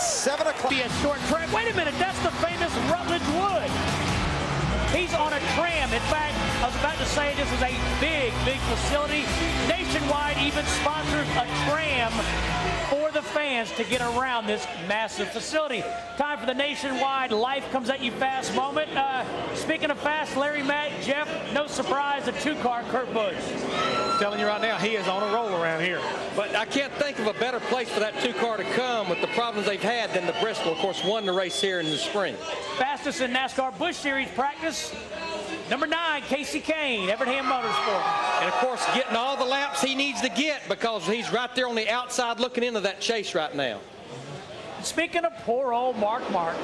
7 o'clock. Be a short track. Wait a minute, that's the famous Rutledge Wood. He's on a tram. In fact, I was about to say this is a big, big facility. Nationwide even sponsors a tram for the fans to get around this massive facility. Time for the Nationwide Life Comes at You Fast moment. Speaking of fast, Larry, Matt, Jeff, no surprise, a 2-car Kurt Busch. I'm telling you right now, he is on a roll around here. But I can't think of a better place for that 2-car to come with the problems they've had than the Bristol. Of course, won the race here in the spring. Fastest in NASCAR Busch Series practice. Number 9, Casey Kane, Evernham Motorsport. And, of course, getting all the laps he needs to get because he's right there on the outside looking into that chase right now. Speaking of poor old Mark Martin,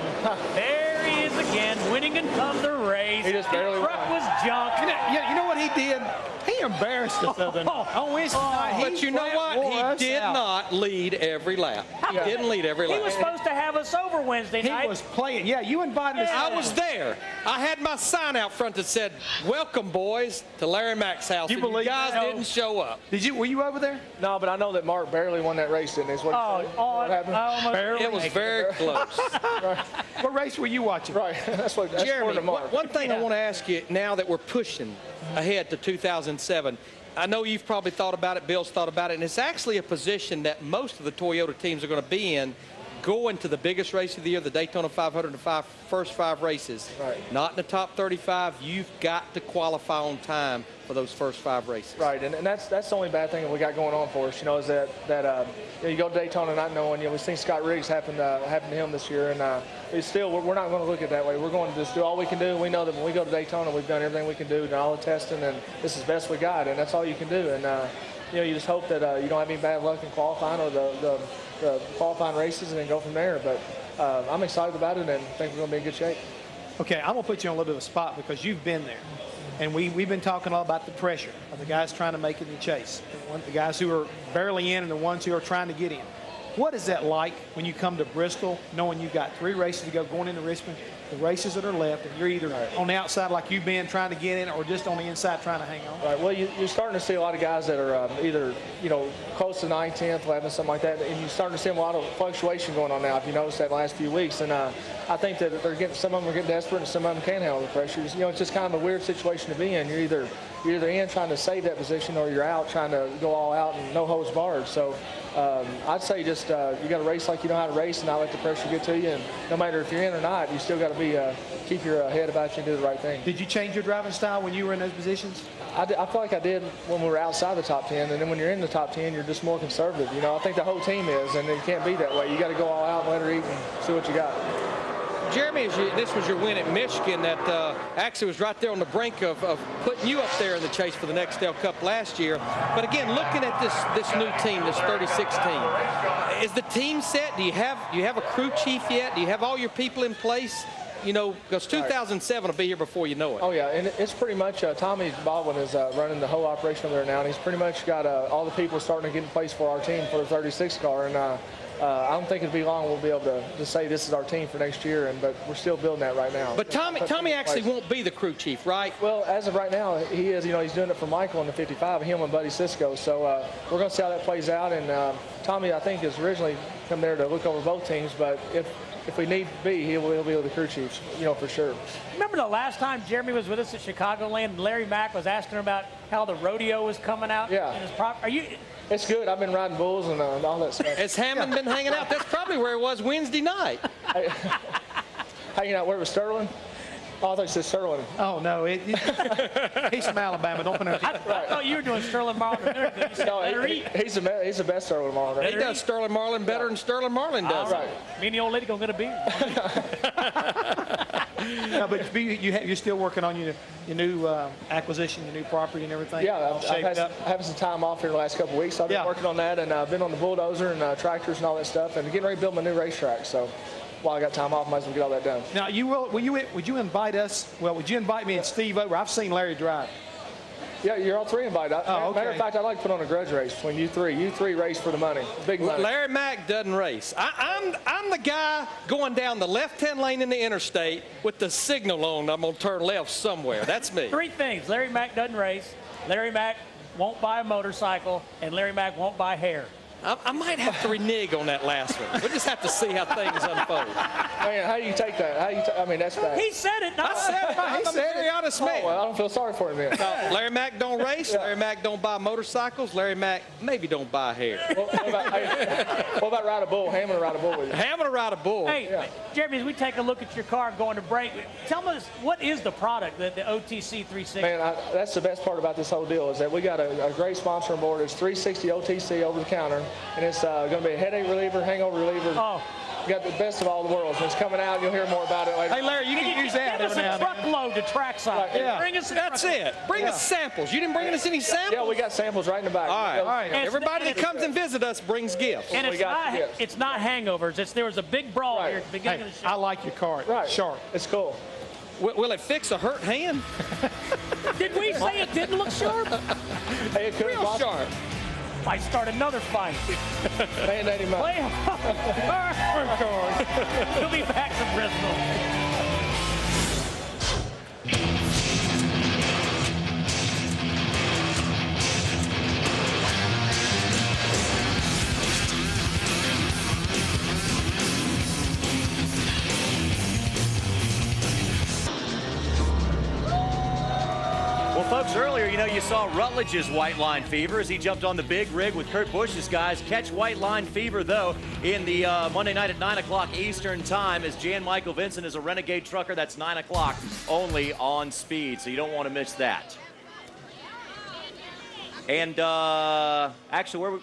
there he is again, winning another race. He just barely His truck was junk. You know what he did? He embarrassed us on Wednesday night. But you know what? He did not lead every lap. He didn't lead every lap. He was supposed to have us over Wednesday night. He was playing. Yeah, you invited us. I was there. I had my sign out front that said, "Welcome, boys, to Larry Mack's house." You believe you guys that? didn't show up. Were you over there? No, but I know that Mark barely won that race, didn't he? What happened? Barely. It was very close. Right. What race were you watching? Right. That's Jeremy, Mark. one thing I want to ask you now that we're pushing ahead to 2007. I know you've probably thought about it, Bill's thought about it, and it's actually a position that most of the Toyota teams are going to be in going to the biggest race of the year, the Daytona 500, the first 5 races. Right. Not in the top 35. You've got to qualify on time for those first 5 races. Right, and that's the only bad thing that we got going on for us, is that you go to Daytona not knowing. We've seen Scott Riggs happen to him this year, and we're not going to look at it that way. We're going to just do all we can do. We know that when we go to Daytona, we've done everything we can do, done all the testing, and this is the best we got, and that's all you can do. And you just hope that you don't have any bad luck in qualifying or the qualifying races, and then go from there. But I'm excited about it and think we're going to be in good shape. Okay, I'm going to put you on a little bit of a spot because you've been there. And we've been talking all about the pressure of the guys trying to make it in the chase, the guys who are barely in and the ones who are trying to get in. What is that like when you come to Bristol, knowing you've got 3 races to go going into Richmond, the races that are left, and you're either on the outside like you've been trying to get in or just on the inside trying to hang on? Right. Well, you're starting to see a lot of guys that are either, close to 9th, 10th, 11th, something like that, and you're starting to see a lot of fluctuation going on now, if you noticed that last few weeks. And I think that some of them are getting desperate and some of them can't handle the pressure. It's just kind of a weird situation to be in. You're either in trying to save that position or you're out trying to go all out and no holds barred. So I'd say just you got to race like you know how to race and not let the pressure get to you. And no matter if you're in or not, you still got to be keep your head about you and do the right thing. Did you change your driving style when you were in those positions? I feel like I did when we were outside the top 10, and then when you're in the top 10, you're just more conservative. I think the whole team is, and it can't be that way. You got to go all out and let her eat and see what you got. Jeremy, this was your win at Michigan that actually was right there on the brink of putting you up there in the chase for the Nextel Cup last year. But again, looking at this new team, this 36 team, is the team set? Do you have a crew chief yet? Do you have all your people in place? Because 2007 will be here before you know it. Oh, yeah, and it's pretty much Tommy Baldwin is running the whole operation over there now, and he's pretty much got all the people starting to get in place for our team for the 36 car, and I don't think it'll be long we'll be able to say this is our team for next year, but we're still building that right now. But Tommy actually won't be the crew chief, right? Well, as of right now, he is. He's doing it for Michael in the 55, him and Buddy Cisco, so we're going to see how that plays out, and Tommy, I think, has originally come there to look over both teams, but if we need to be, he'll be with the crew chiefs, for sure. Remember the last time Jeremy was with us at Chicagoland and Larry Mack was asking him about how the rodeo was coming out? Yeah. In his It's good. I've been riding bulls and all that stuff. Has Hammond been hanging out? That's probably where it was Wednesday night. Hanging out where was Sterling? Oh, I thought you said Sterling. Oh, no. He's from Alabama. Don't put it. I thought you were doing Sterling Marlin. He's the best Sterling Marlin. He does Sterling Marlin better than Sterling Marlin does. Right. Me and the old lady going to be. No, but you're still working on your new acquisition, your new property and everything? Yeah, I've had some time off here the last couple of weeks. I've been working on that, and I've been on the bulldozer and tractors and all that stuff, and getting ready to build my new racetrack. So while I got time off, I might as well get all that done. Now, would you invite us? Well, would you invite me and Steve over? I've seen Larry drive. Yeah, you're all 3 invited. Oh, okay. Matter of fact, I'd like to put on a grudge race between you 3. You 3 race for the money, big money. Larry Mack doesn't race. I'm the guy going down the left-hand lane in the interstate with the signal on. I'm going to turn left somewhere. That's me. 3 things. Larry Mack doesn't race. Larry Mack won't buy a motorcycle, and Larry Mack won't buy hair. I might have to renege on that last one. We'll just have to see how things unfold. Man, how do you take that? I mean, that's bad. He said it. I said it. I'm a very honest man. Oh, well, I don't feel sorry for him then. No, Larry Mack don't race. Larry Mack don't buy motorcycles. Larry Mack maybe don't buy hair. What about ride a bull? Hammond to ride a bull with you? Hammond to ride a bull. Hey, Jeremy, as we take a look at your car going to break, tell us what is the product, the OTC 360? Man, that's the best part about this whole deal is that we got a great sponsor on board. It's 360 OTC over the counter, and it's going to be a headache reliever, hangover reliever. Oh. You got the best of all the worlds. It's coming out. You'll hear more about it later. Hey, Larry, you can use that. Give us a truckload to trackside. Yeah. Bring us That's it. Bring us samples. You didn't bring us any samples? Yeah, we got samples right in the back. All right. And Everybody that comes and visits us brings gifts. And it's not hangovers. There was a big brawl here at the beginning of the show. I like your car. Right. Sharp. It's cool. Will it fix a hurt hand? Did we say it didn't look sharp? Hey, it could Real sharp. Might start another fight. Band-Aid him up. Play him. He'll be back from Bristol. Well, folks, earlier, you saw Rutledge's white line fever as he jumped on the big rig with Kurt Busch's guys. Catch white line fever, though, in the Monday night at 9 o'clock Eastern time as Jan Michael Vincent is a Renegade trucker. That's 9 o'clock only on Speed, so you don't want to miss that. And actually,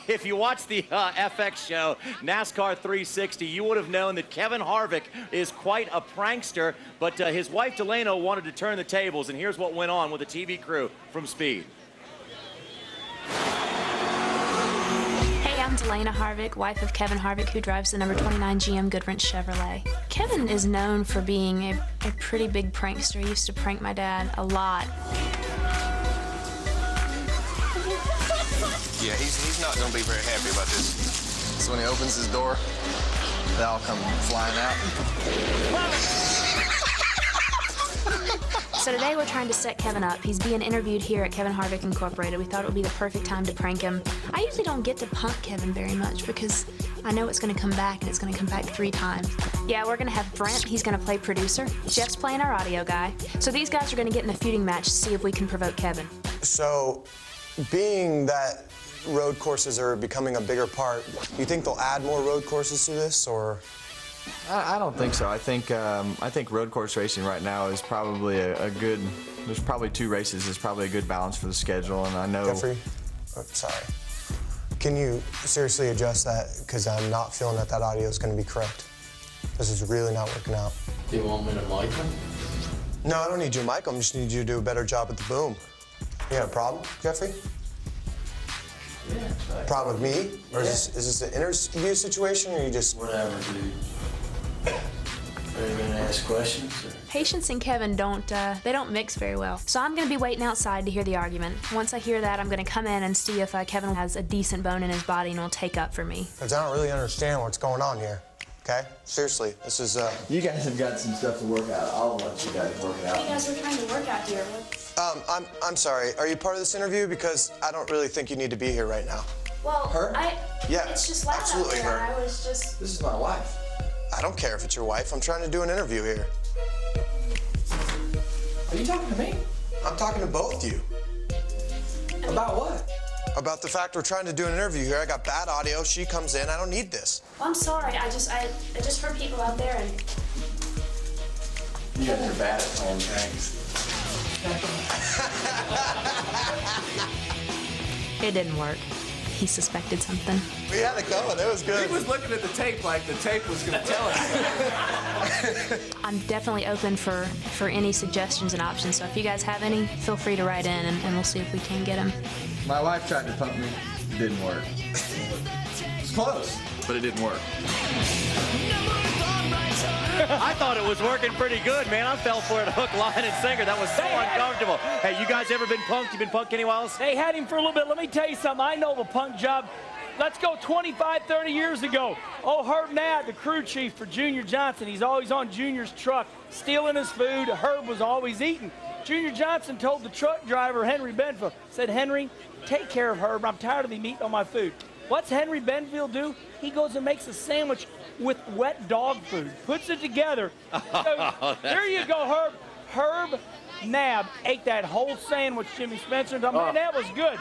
if you watch the FX show, NASCAR 360, you would have known that Kevin Harvick is quite a prankster, but his wife, Delano, wanted to turn the tables, and here's what went on with the TV crew from Speed. Hey, I'm Delana Harvick, wife of Kevin Harvick, who drives the number 29 GM Goodwrench Chevrolet. Kevin is known for being a pretty big prankster. He used to prank my dad a lot. Yeah, he's not going to be very happy about this. So when he opens his door, they all come flying out. So today we're trying to set Kevin up. He's being interviewed here at Kevin Harvick Incorporated. We thought it would be the perfect time to prank him. I usually don't get to punk Kevin very much because I know it's going to come back, and it's going to come back 3 times. Yeah, we're going to have Brent. He's going to play producer. Jeff's playing our audio guy. So these guys are going to get in a feuding match to see if we can provoke Kevin. So, being that road courses are becoming a bigger part, you think they'll add more road courses to this, or? I don't think so. I think road course racing right now is probably a good. There's probably 2 races is probably a good balance for the schedule, and I know. Jeffrey, sorry. Can you seriously adjust that? Because I'm not feeling that audio is going to be correct. This is really not working out. Do you want me to mic him? No, I don't need you to mic him. I just need you to do a better job at the boom. You got a problem, Jeffrey? Yeah. Problem with me? Or is this an interview situation, or you just... Whatever, dude. Are you gonna ask questions? Or? Patience and Kevin don't mix very well. So I'm going to be waiting outside to hear the argument. Once I hear that, I'm going to come in and see if Kevin has a decent bone in his body and will take up for me. Because I don't really understand what's going on here. Okay? Seriously, this is, You guys have got some stuff to work out. I'll let you guys work it out. You guys are trying to work out here. I'm sorry. Are you part of this interview? Because I don't really think you need to be here right now. Well, Her? Yeah, it's just loud absolutely out there. her. I was just... This is my wife. I don't care if it's your wife. I'm trying to do an interview here. Are you talking to me? I'm talking to both you. About what? About the fact we're trying to do an interview here. I got bad audio. She comes in. I don't need this. Well, I'm sorry. I just heard people out there and... You guys are bad at playing pranks. It didn't work. He suspected something. We had it going. It was good. He was looking at the tape like the tape was going to tell us. I'm definitely open for any suggestions and options, so if you guys have any, feel free to write in, and we'll see if we can get them. My wife tried to pump me. It didn't work. It's close, but it didn't work. I thought it was working pretty good, man. I fell for it hook, line, and sinker. That was so uncomfortable. Hey, you guys ever been punked? You been punked any while? They had him for a little bit. Let me tell you something. I know the punk job. Let's go 25, 30 years ago. Oh, Herb Nadd, the crew chief for Junior Johnson. He's always on Junior's truck, stealing his food. Herb was always eating. Junior Johnson told the truck driver, Henry Benfa, said, Henry, take care of Herb. I'm tired of him eating on my food. What's Henry Benfield do? He goes and makes a sandwich with wet dog food, puts it together. So, there you go, Herb. Herb Nab ate that whole sandwich, Jimmy Spencer. Man, that was good.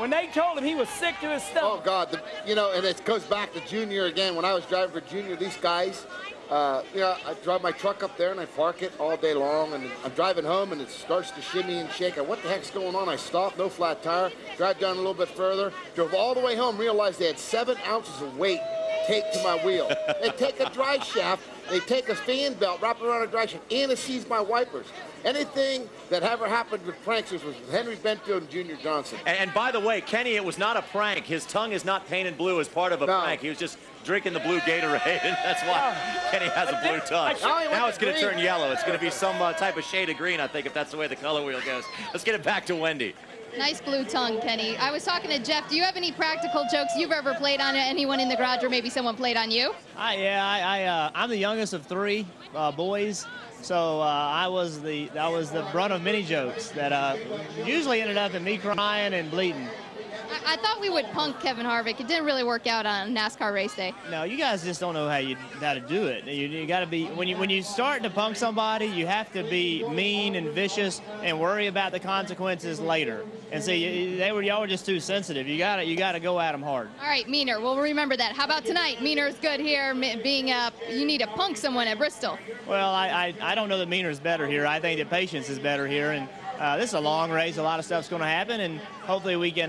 When they told him he was sick to his stomach. Oh, God. And it goes back to Junior again. When I was driving for Junior, these guys, I drive my truck up there and I park it all day long, and I'm driving home and it starts to shimmy and shake. What the heck's going on? I stop, no flat tire, drive down a little bit further, drove all the way home, realized they had 7 ounces of weight taped to my wheel. They take a drive shaft, they take a fan belt, wrap it around a drive shaft, and it sees my wipers. Anything that ever happened with pranksters was with Henry Benfield and Junior Johnson. And by the way, Kenny, it was not a prank. His tongue is not painted blue as part of a prank. He was just drinking the blue Gatorade, and that's why Kenny has a blue tongue. Now it's going to turn yellow. It's going to be some type of shade of green, I think, if that's the way the color wheel goes. Let's get it back to Wendy. Nice blue tongue, Kenny. I was talking to Jeff. Do you have any practical jokes you've ever played on anyone in the garage, or maybe someone played on you? I'm the youngest of 3 boys. So I was the brunt of many jokes that usually ended up in me crying and bleeding. I thought we would punk Kevin Harvick. It didn't really work out on NASCAR race day. No, you guys just don't know how to do it. You got to be when you start to punk somebody, you have to be mean and vicious and worry about the consequences later. And see, y'all were just too sensitive. You got to go at them hard. All right, Meaner. We'll remember that. How about tonight? Meaner's good here. You need to punk someone at Bristol. Well, I don't know that Meaner's better here. I think that Patience is better here, and this is a long race. A lot of stuff's going to happen, and hopefully we can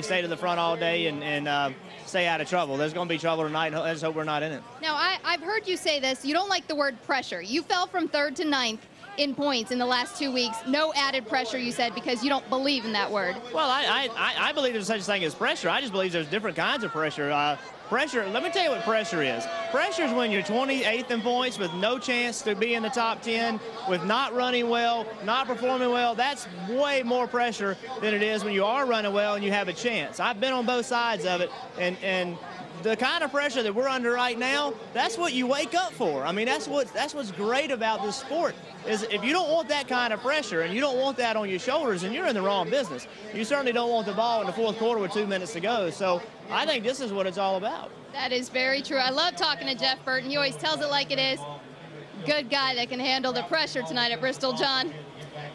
stay to the front all day and stay out of trouble. There's going to be trouble tonight. I just hope we're not in it. Now, I've heard you say this. You don't like the word pressure. You fell from 3rd to 9th in points in the last 2 weeks. No added pressure, you said, because you don't believe in that word. Well, I believe there's such a thing as pressure. I just believe there's different kinds of pressure. Pressure, let me tell you what pressure is. Pressure is when you're 28th in points with no chance to be in the top 10, with not running well, not performing well. That's way more pressure than it is when you are running well and you have a chance. I've been on both sides of it, and the kind of pressure that we're under right now, that's what you wake up for. I mean, that's what's great about this sport, is if you don't want that kind of pressure and you don't want that on your shoulders, then you're in the wrong business. You certainly don't want the ball in the 4th quarter with 2 minutes to go. So I think this is what it's all about. That is very true. I love talking to Jeff Burton. He always tells it like it is. Good guy that can handle the pressure tonight at Bristol, John.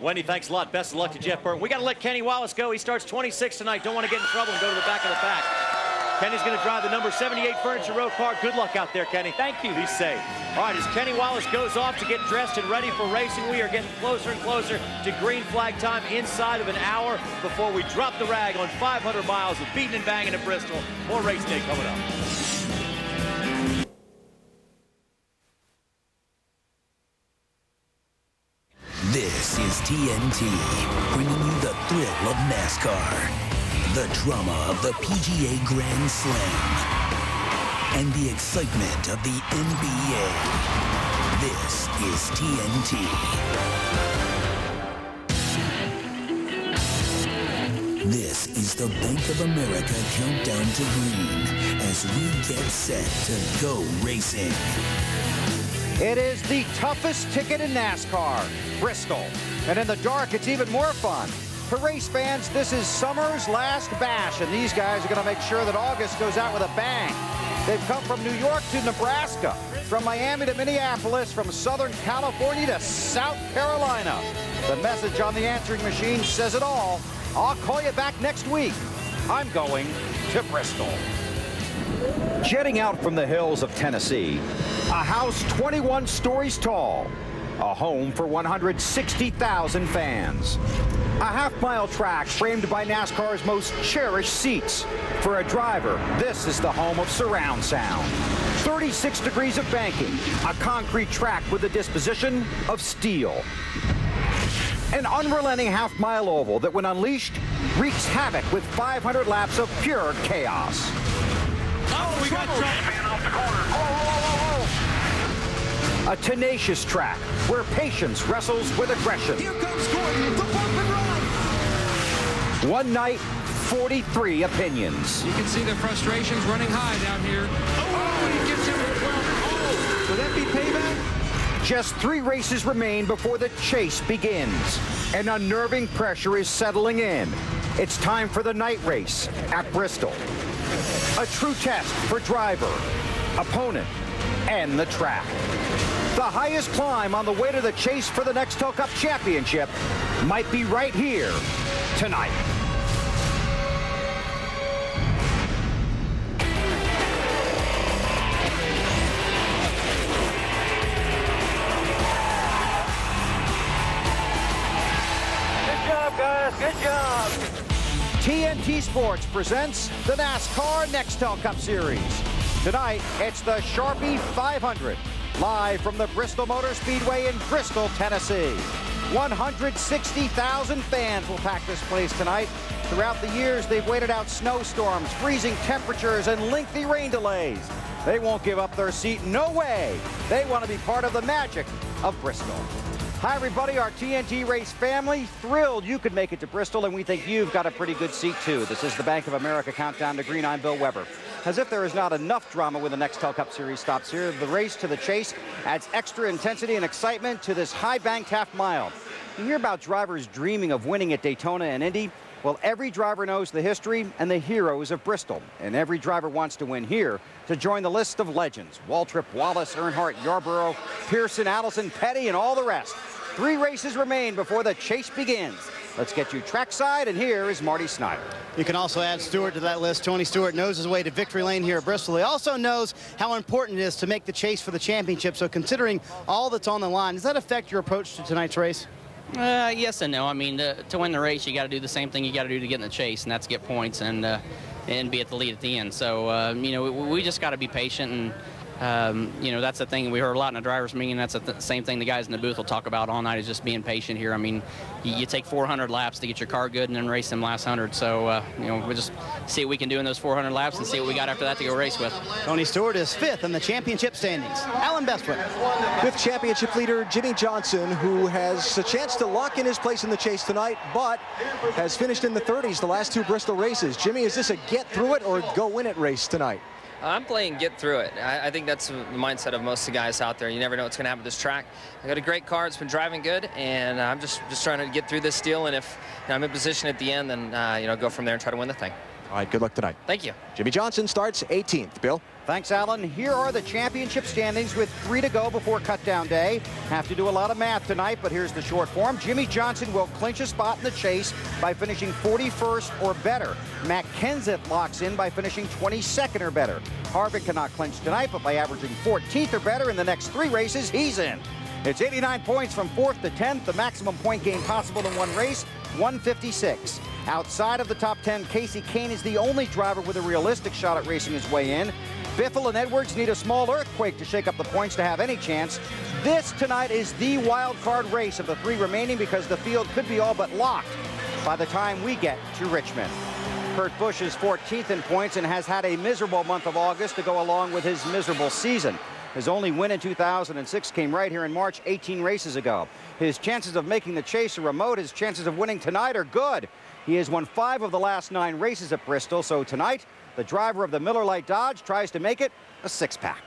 Wendy, thanks a lot. Best of luck to Jeff Burton. We got to let Kenny Wallace go. He starts 26 tonight. Don't want to get in trouble and go to the back of the pack. Kenny's going to drive the number 78 Furniture Row car. Good luck out there, Kenny. Thank you. Be safe. All right, as Kenny Wallace goes off to get dressed and ready for racing, we are getting closer and closer to green flag time, inside of an hour before we drop the rag on 500 miles of beating and banging at Bristol. More race day coming up. This is TNT, bringing you the thrill of NASCAR, the drama of the PGA Grand Slam, and the excitement of the NBA. This is TNT. This is the Bank of America countdown to green as we get set to go racing. It is the toughest ticket in NASCAR, Bristol. And in the dark, it's even more fun. For race fans, this is summer's last bash, and these guys are going to make sure that August goes out with a bang. They've come from New York to Nebraska, from Miami to Minneapolis, from Southern California to South Carolina. The message on the answering machine says it all. I'll call you back next week. I'm going to Bristol. Jetting out from the hills of Tennessee, a house 21 stories tall, a home for 160,000 fans. A half-mile track framed by NASCAR's most cherished seats. For a driver, this is the home of surround sound. 36 degrees of banking, a concrete track with a disposition of steel. An unrelenting half-mile oval that, when unleashed, wreaks havoc with 500 laps of pure chaos. Oh, we got A tenacious track where patience wrestles with aggression. Here comes Gordon, the bump and run. One night, 43 opinions. You can see the frustrations running high down here. Oh, he gives him a 12. Would that be payback? Just 3 races remain before the chase begins. An unnerving pressure is settling in. It's time for the night race at Bristol. A true test for driver, opponent, and the track. The highest climb on the way to the chase for the Nextel Cup Championship might be right here tonight. Good job, guys. Good job. TNT Sports presents the NASCAR Nextel Cup Series. Tonight, it's the Sharpie 500, live from the Bristol Motor Speedway in Bristol, Tennessee. 160,000 fans will pack this place tonight. Throughout the years, they've waited out snowstorms, freezing temperatures, and lengthy rain delays. They won't give up their seat, no way. They want to be part of the magic of Bristol. Hi, everybody, our TNT Race family. Thrilled you could make it to Bristol, and we think you've got a pretty good seat, too. This is the Bank of America Countdown to Green. I'm Bill Weber. As if there is not enough drama when the Nextel Cup Series stops here, the race to the chase adds extra intensity and excitement to this high-banked half mile. You hear about drivers dreaming of winning at Daytona and Indy. Well, every driver knows the history and the heroes of Bristol, and every driver wants to win here to join the list of legends. Waltrip, Wallace, Earnhardt, Yarborough, Pearson, Allison, Petty, and all the rest. 3 races remain before the chase begins. Let's get you trackside, and here is Marty Snyder. You can also add Stewart to that list. Tony Stewart knows his way to victory lane here at Bristol. He also knows how important it is to make the chase for the championship. So considering all that's on the line, does that affect your approach to tonight's race? Yes and no. I mean, to win the race, you got to do the same thing you got to do to get in the chase, and that's get points and be at the lead at the end. So, you know, we just got to be patient, and you know, that's the thing we heard a lot in the drivers' meeting. That's the same thing the guys in the booth will talk about all night, is just being patient here. I mean, you take 400 laps to get your car good and then race them last 100. So, you know, we'll just see what we can do in those 400 laps and see what we got after that to go race with. Tony Stewart is 5th in the championship standings. Alan Bestwick. 5th championship leader Jimmie Johnson, who has a chance to lock in his place in the chase tonight, but has finished in the 30s the last 2 Bristol races. Jimmy, is this a get through it or go win it race tonight? I'm playing get through it. I think that's the mindset of most of the guys out there. You never know what's going to happen with this track. I got a great car. It's been driving good, and I'm just trying to get through this deal. And if I'm in position at the end, then you know, go from there and try to win the thing. All right, good luck tonight. Thank you. Jimmie Johnson starts 18th. Bill? Thanks, Alan. Here are the championship standings with 3 to go before cutdown day. Have to do a lot of math tonight, but here's the short form. Jimmie Johnson will clinch a spot in the chase by finishing 41st or better. Matt Kenseth locks in by finishing 22nd or better. Harvick cannot clinch tonight, but by averaging 14th or better in the next 3 races, he's in. It's 89 points from 4th to 10th, the maximum point gain possible in one race, 156. Outside of the top 10, Casey Kane is the only driver with a realistic shot at racing his way in. Biffle and Edwards need a small earthquake to shake up the points to have any chance. This tonight is the wild card race of the 3 remaining, because the field could be all but locked by the time we get to Richmond. Kurt Busch is 14th in points and has had a miserable month of August to go along with his miserable season. His only win in 2006 came right here in March, 18 races ago. His chances of making the chase are remote. His chances of winning tonight are good. He has won 5 of the last 9 races at Bristol, so tonight, the driver of the Miller Lite Dodge tries to make it a 6-pack.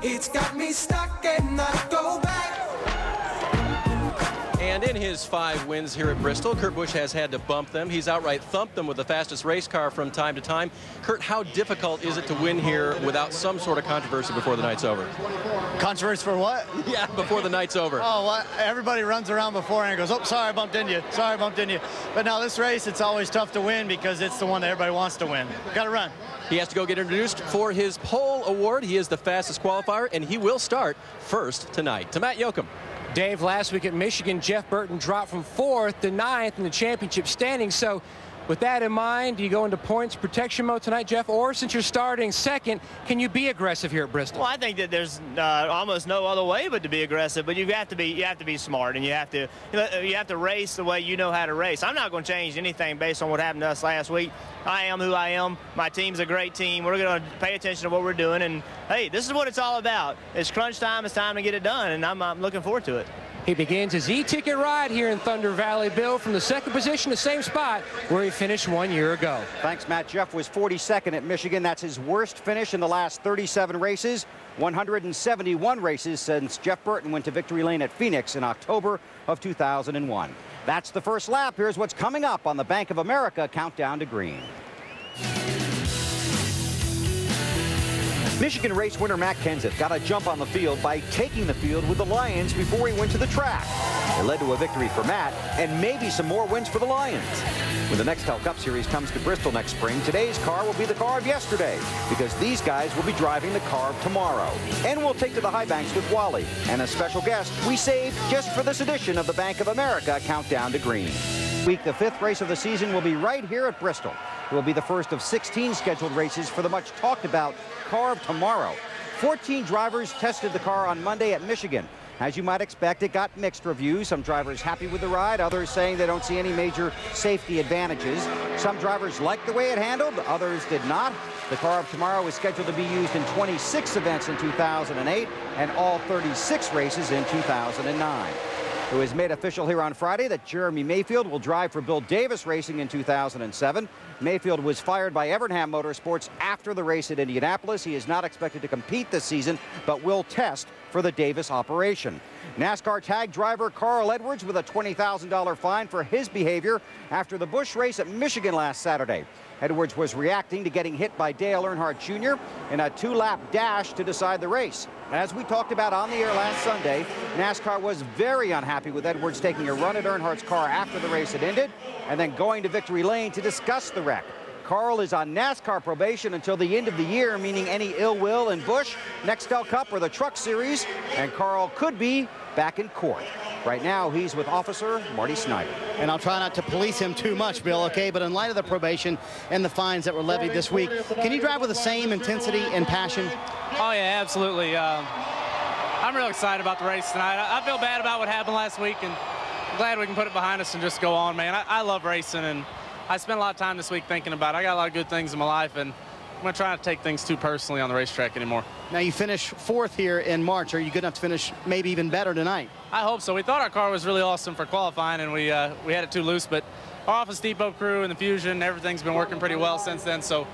It's got me stuck and not go back. And in his 5 wins here at Bristol, Kurt Busch has had to bump them. He's outright thumped them with the fastest race car from time to time. Kurt, how difficult is it to win here without some sort of controversy before the night's over? Controversy for what? Yeah, before the night's over. Oh, what? Everybody runs around before and goes, oh, sorry, I bumped into you. Sorry, I bumped into you. But now this race, it's always tough to win because it's the one that everybody wants to win. Got to run. He has to go get introduced for his pole award. He is the fastest qualifier, and he will start first tonight. To Matt Yoakum. Dave, last week at Michigan, Jeff Burton dropped from 4th to 9th in the championship standings. So with that in mind, do you go into points protection mode tonight, Jeff? Or since you're starting 2nd, can you be aggressive here at Bristol? Well, I think that there's almost no other way but to be aggressive. But you have to be smart, and you have to race the way you know how to race. I'm not going to change anything based on what happened to us last week. I am who I am. My team's a great team. We're going to pay attention to what we're doing. And hey, this is what it's all about. It's crunch time. It's time to get it done, and I'm looking forward to it. He begins his e-ticket ride here in Thunder Valley, Bill, from the second position, the same spot where he finished 1 year ago. Thanks, Matt. Jeff was 42nd at Michigan. That's his worst finish in the last 37 races, 171 races since Jeff Burton went to victory lane at Phoenix in October of 2001. That's the first lap. Here's what's coming up on the Bank of America Countdown to Green. Michigan race winner Matt Kenseth got a jump on the field by taking the field with the Lions before he went to the track. It led to a victory for Matt and maybe some more wins for the Lions. When the Nextel Cup Series comes to Bristol next spring, today's car will be the car of yesterday because these guys will be driving the car of tomorrow. And we'll take to the high banks with Wally and a special guest we saved just for this edition of the Bank of America Countdown to Green. The 5th race of the season will be right here at Bristol. It will be the first of 16 scheduled races for the much talked about car of tomorrow. 14 drivers tested the car on Monday at Michigan. As you might expect, it got mixed reviews. Some drivers happy with the ride, others saying they don't see any major safety advantages. Some drivers liked the way it handled, others did not. The car of tomorrow is scheduled to be used in 26 events in 2008 and all 36 races in 2009. It was made official here on Friday that Jeremy Mayfield will drive for Bill Davis Racing in 2007. Mayfield was fired by Evernham Motorsports after the race at Indianapolis. He is not expected to compete this season, but will test for the Davis operation. NASCAR tag driver Carl Edwards with a $20,000 fine for his behavior after the Busch race at Michigan last Saturday. Edwards was reacting to getting hit by Dale Earnhardt Jr. in a 2-lap dash to decide the race. As we talked about on the air last Sunday, NASCAR was very unhappy with Edwards taking a run at Earnhardt's car after the race had ended and then going to victory lane to discuss the wreck. Carl is on NASCAR probation until the end of the year, meaning any ill will in Busch, Nextel Cup, or the Truck Series, and Carl could be back in court. Right now, he's with Officer Marty Snyder. And I'll try not to police him too much, Bill, okay? But in light of the probation and the fines that were levied this week, can you drive with the same intensity and passion? Oh, yeah, absolutely. I'm real excited about the race tonight. I feel bad about what happened last week, and I'm glad we can put it behind us and just go on, man. I love racing, and I spent a lot of time this week thinking about it. I got a lot of good things in my life, and I'm going to try not to take things too personally on the racetrack anymore. Now, you finish 4th here in March. Are you good enough to finish maybe even better tonight? I hope so. We thought our car was really awesome for qualifying, and we had it too loose, but our Office Depot crew and the Fusion, everything's been working pretty well since then. So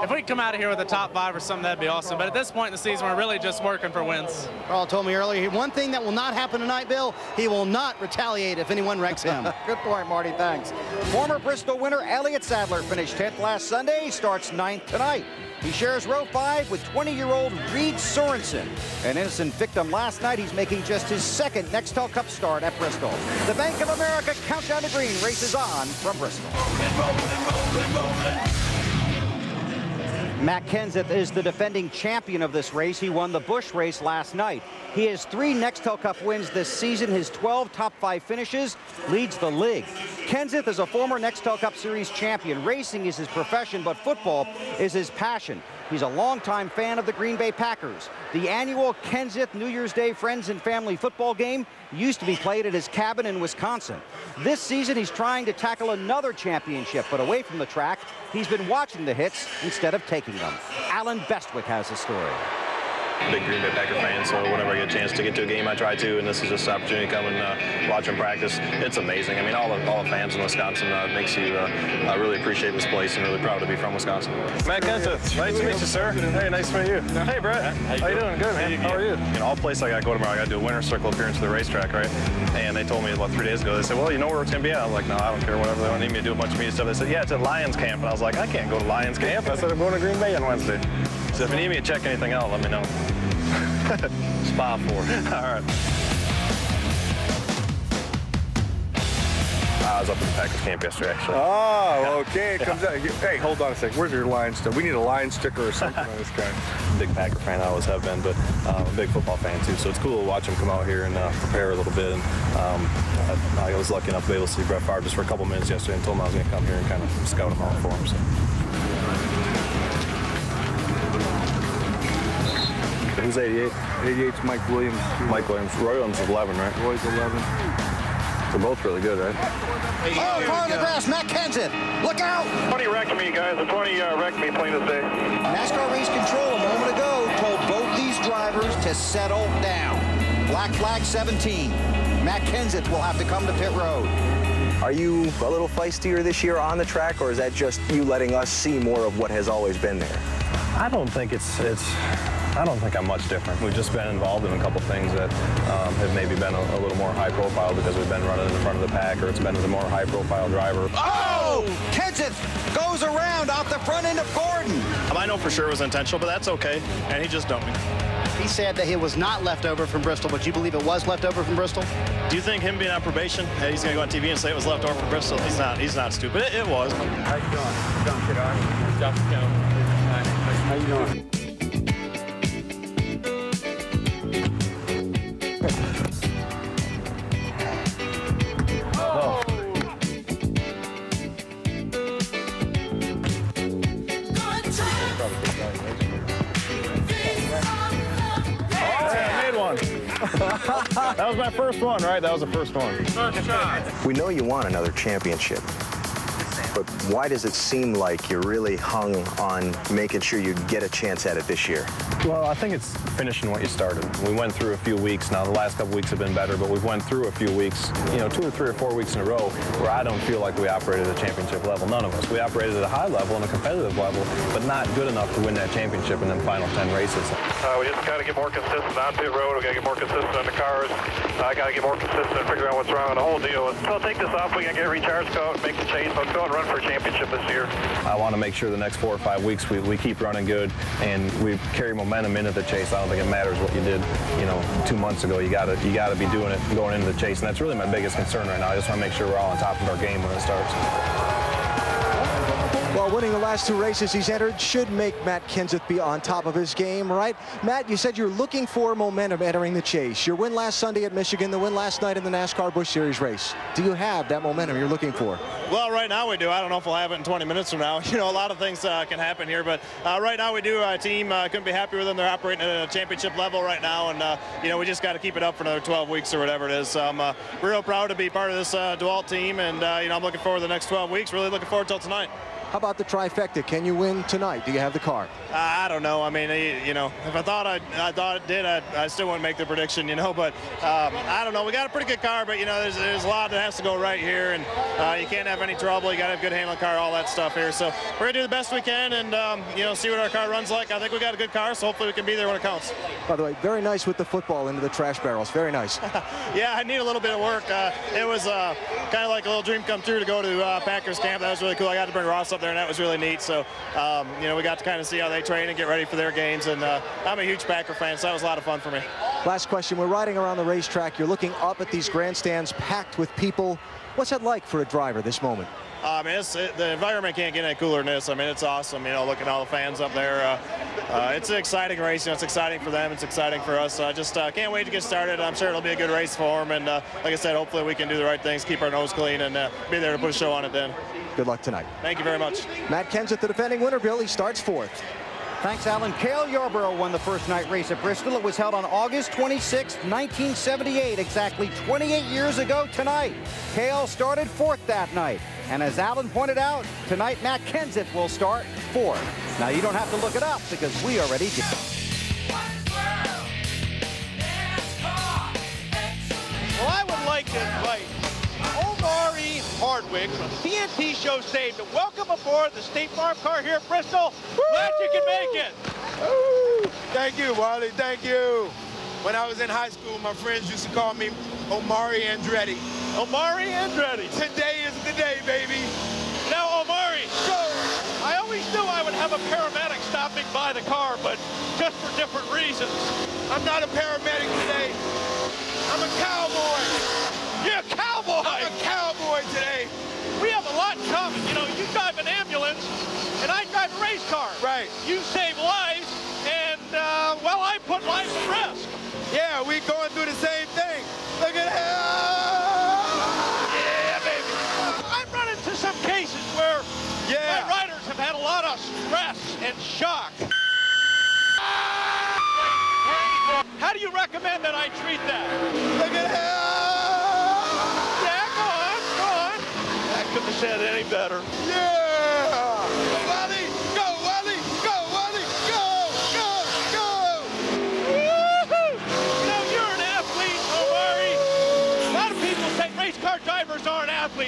if we come out of here with a top 5 or something, that'd be awesome. But at this point in the season, we're really just working for wins. Carl told me earlier, one thing that will not happen tonight, Bill, he will not retaliate if anyone wrecks him. Good point, Marty. Thanks. Former Bristol winner Elliott Sadler finished 10th last Sunday. He starts 9th tonight. He shares row 5 with 20-year-old Reed Sorensen. An innocent victim last night. He's making just his 2nd Nextel Cup start at Bristol. The Bank of America Countdown to Green races on from Bristol. Matt Kenseth is the defending champion of this race. He won the Busch race last night. He has 3 Nextel Cup wins this season. His 12 top 5 finishes leads the league. Kenseth is a former Nextel Cup Series champion. Racing is his profession, but football is his passion. He's a longtime fan of the Green Bay Packers. The annual Kenseth New Year's Day Friends and Family football game used to be played at his cabin in Wisconsin. This season, he's trying to tackle another championship, but away from the track, he's been watching the hits instead of taking them. Alan Bestwick has the story. Big Green Bay Packer fan, so whenever I get a chance to get to a game, I try to, and this is just an opportunity to come and watch them practice. It's amazing. I mean, all the fans in Wisconsin makes you really appreciate this place and really proud to be from Wisconsin. Matt Kenseth, nice to meet you, sir. Hey, nice to meet you. Hey, Brett. How you doing? Good, man. How are you? You know, all place I got to go tomorrow, I got to do a winter circle appearance at the racetrack, right? And they told me about 3 days ago, they said, well, you know where it's going to be at? I was like, no, I don't care, whatever. They don't need me to do a bunch of media stuff. They said, yeah, it's at Lions Camp. And I was like, I can't go to Lions Camp. I said, I'm going to Green Bay on Wednesday. So if you need me to check anything out, let me know. Spa 4. All right. I was up at the Packers camp yesterday, actually. Oh, okay. It comes out. Hey, hold on a second. Where's your Lions sticker? We need a Lion sticker or something on this guy. Big Packer fan, I always have been, but I'm a big football fan too. So it's cool to watch him come out here and prepare a little bit. And I was lucky enough to be able to see Brett Favre just for a couple minutes yesterday and told him I was going to come here and kind of scout him out for him. So. Who's 88? 88's Mike Williams. Mike Williams. Roy Williams is 11, right? Roy's 11. They're both really good, right? Oh, car on the grass, Matt Kenseth. Look out! 20 wrecked me, guys. The 20 wrecked me playing this day. NASCAR Race Control a moment ago told both these drivers to settle down. Black flag 17. Matt Kenseth will have to come to pit road. Are you a little feistier this year on the track, or is that just you letting us see more of what has always been there? I don't think I don't think I'm much different. We've just been involved in a couple things that have maybe been a little more high profile because we've been running in front of the pack, or it's been with a more high profile driver. Oh! Kenseth goes around off the front end of Gordon. I know for sure it was intentional, but that's okay, and he just dumped me. He said that he was not left over from Bristol, but you believe it was left over from Bristol? Do you think him being on probation, he's going to go on TV and say it was left over from Bristol? He's not stupid. It was. How you doing? Don't get on. Just go. How you doing? That was my first one, right? That was the first one. First shot. We know you want another championship, but why does it seem like you're really hung on making sure you get a chance at it this year? Well, I think it's finishing what you started. We went through a few weeks. Now, the last couple weeks have been better, but we've went through a few weeks, 2 or 3 or 4 weeks in a row where I don't feel like we operated at a championship level. None of us. We operated at a high level and a competitive level, but not good enough to win that championship in them final 10 races. We just got to get more consistent on pit road. We got to get more consistent on the cars. I got to get more consistent and figure out what's wrong. The whole deal is, so take this off. We can get recharged, go out and make the chase. Let's go and run for a championship this year. I want to make sure the next 4 or 5 weeks we keep running good and we carry momentum into the chase. I don't think it matters what you did, 2 months ago. You got to be doing it going into the chase, and that's really my biggest concern right now. I just want to make sure we're all on top of our game when it starts. Well, winning the last 2 races he's entered should make Matt Kenseth be on top of his game, right? Matt, you said you're looking for momentum entering the chase. Your win last Sunday at Michigan, the win last night in the NASCAR Busch Series race. Do you have that momentum you're looking for? Well, right now we do. I don't know if we'll have it in 20 minutes from now. A lot of things can happen here, but right now we do. Our team couldn't be happier with them. They're operating at a championship level right now, and we just got to keep it up for another 12 weeks or whatever it is. So I'm real proud to be part of this DeWalt team, and I'm looking forward to the next 12 weeks. Really looking forward till tonight. How about the trifecta? Can you win tonight? Do you have the car? I don't know. I mean, if I thought it did, I still wouldn't make the prediction, But I don't know. We got a pretty good car, but there's a lot that has to go right here, and you can't have any trouble. You got to have good handling car, all that stuff here. So we're gonna do the best we can, and see what our car runs like. I think we got a good car, so hopefully we can be there when it counts. By the way, very nice with the football into the trash barrels. Very nice. Yeah, I need a little bit of work. It was kind of like a little dream come true to go to Packers camp. That was really cool. I got to bring Ross up there, and that was really neat. So, we got to kind of see how they train and get ready for their games. And I'm a huge Packer fan, so that was a lot of fun for me. Last question. We're riding around the racetrack. You're looking up at these grandstands packed with people. What's that like for a driver, this moment? The environment can't get any cooler than this. It's awesome, looking at all the fans up there. It's an exciting race. It's exciting for them. It's exciting for us. So I just can't wait to get started. I'm sure it'll be a good race for them. And like I said, hopefully we can do the right things, keep our nose clean, and be there to put a show on it then. Good luck tonight. Thank you very much. Matt Kenseth, the defending winner. Bill, he starts 4th. Thanks, Alan. Cale Yarborough won the first night race at Bristol. It was held on August 26, 1978, exactly 28 years ago tonight. Cale started 4th that night. And as Alan pointed out, tonight Matt Kenseth will start 4th. Now, you don't have to look it up because we already did. Well, I would like to invite Omari Hardwick from TNT Show Save to welcome aboard the State Farm car here at Bristol. Glad you can make it. Woo! Thank you, Wally. Thank you. When I was in high school, my friends used to call me Omari Andretti. Omari Andretti. Today is the day, baby. Now, Omari, I always knew I would have a paramedic stopping by the car, but just for different reasons. I'm not a paramedic today. I'm a cowboy. You're a cowboy? I'm a cowboy today. We have a lot in common. You drive an ambulance, and I drive a race car. Right. You save lives, and, I put lives at risk. Yeah, we going through the same thing. Look at that. Yeah, baby. I've run into some cases where my riders have had a lot of stress and shock. How do you recommend that I treat that? Look at that. Yeah, go on. I couldn't have said it any better. Yeah. Wally, go, Wally, go, Wally, go, go, go. Woo-hoo. You're an athlete, Omari.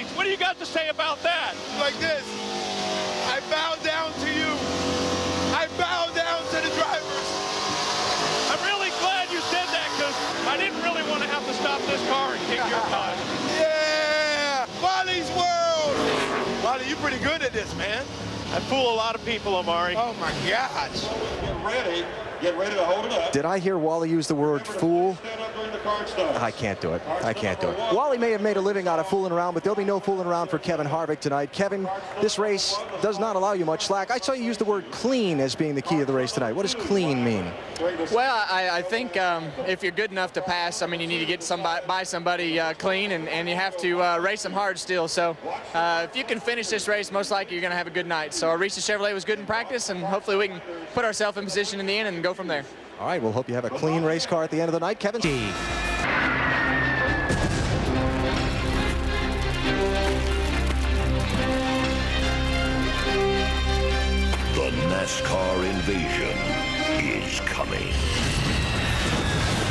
ceremonies. What do you got to say about that? Like this, I bow down to you. I bow down to the drivers. I'm really glad you said that because I didn't really want to have to stop this car and kick your time. Yeah, Wally's world. Wally, you're pretty good at this, man. I fool a lot of people, Amari. Oh my gosh. Get ready to hold it up. Did I hear Wally use the word fool? I can't do it. I can't do it. Wally may have made a living out of fooling around, but there'll be no fooling around for Kevin Harvick tonight. Kevin, this race does not allow you much slack. I saw you use the word clean as being the key of the race tonight. What does clean mean? Well, I think if you're good enough to pass, I mean, you need to get by somebody clean, and you have to race them hard still. So if you can finish this race, most likely you're going to have a good night. So Reese Chevrolet was good in practice, and hopefully we can put ourselves in position in the end and go from there. All right, we'll hope you have a clean race car at the end of the night. Kevin. The NASCAR invasion is coming.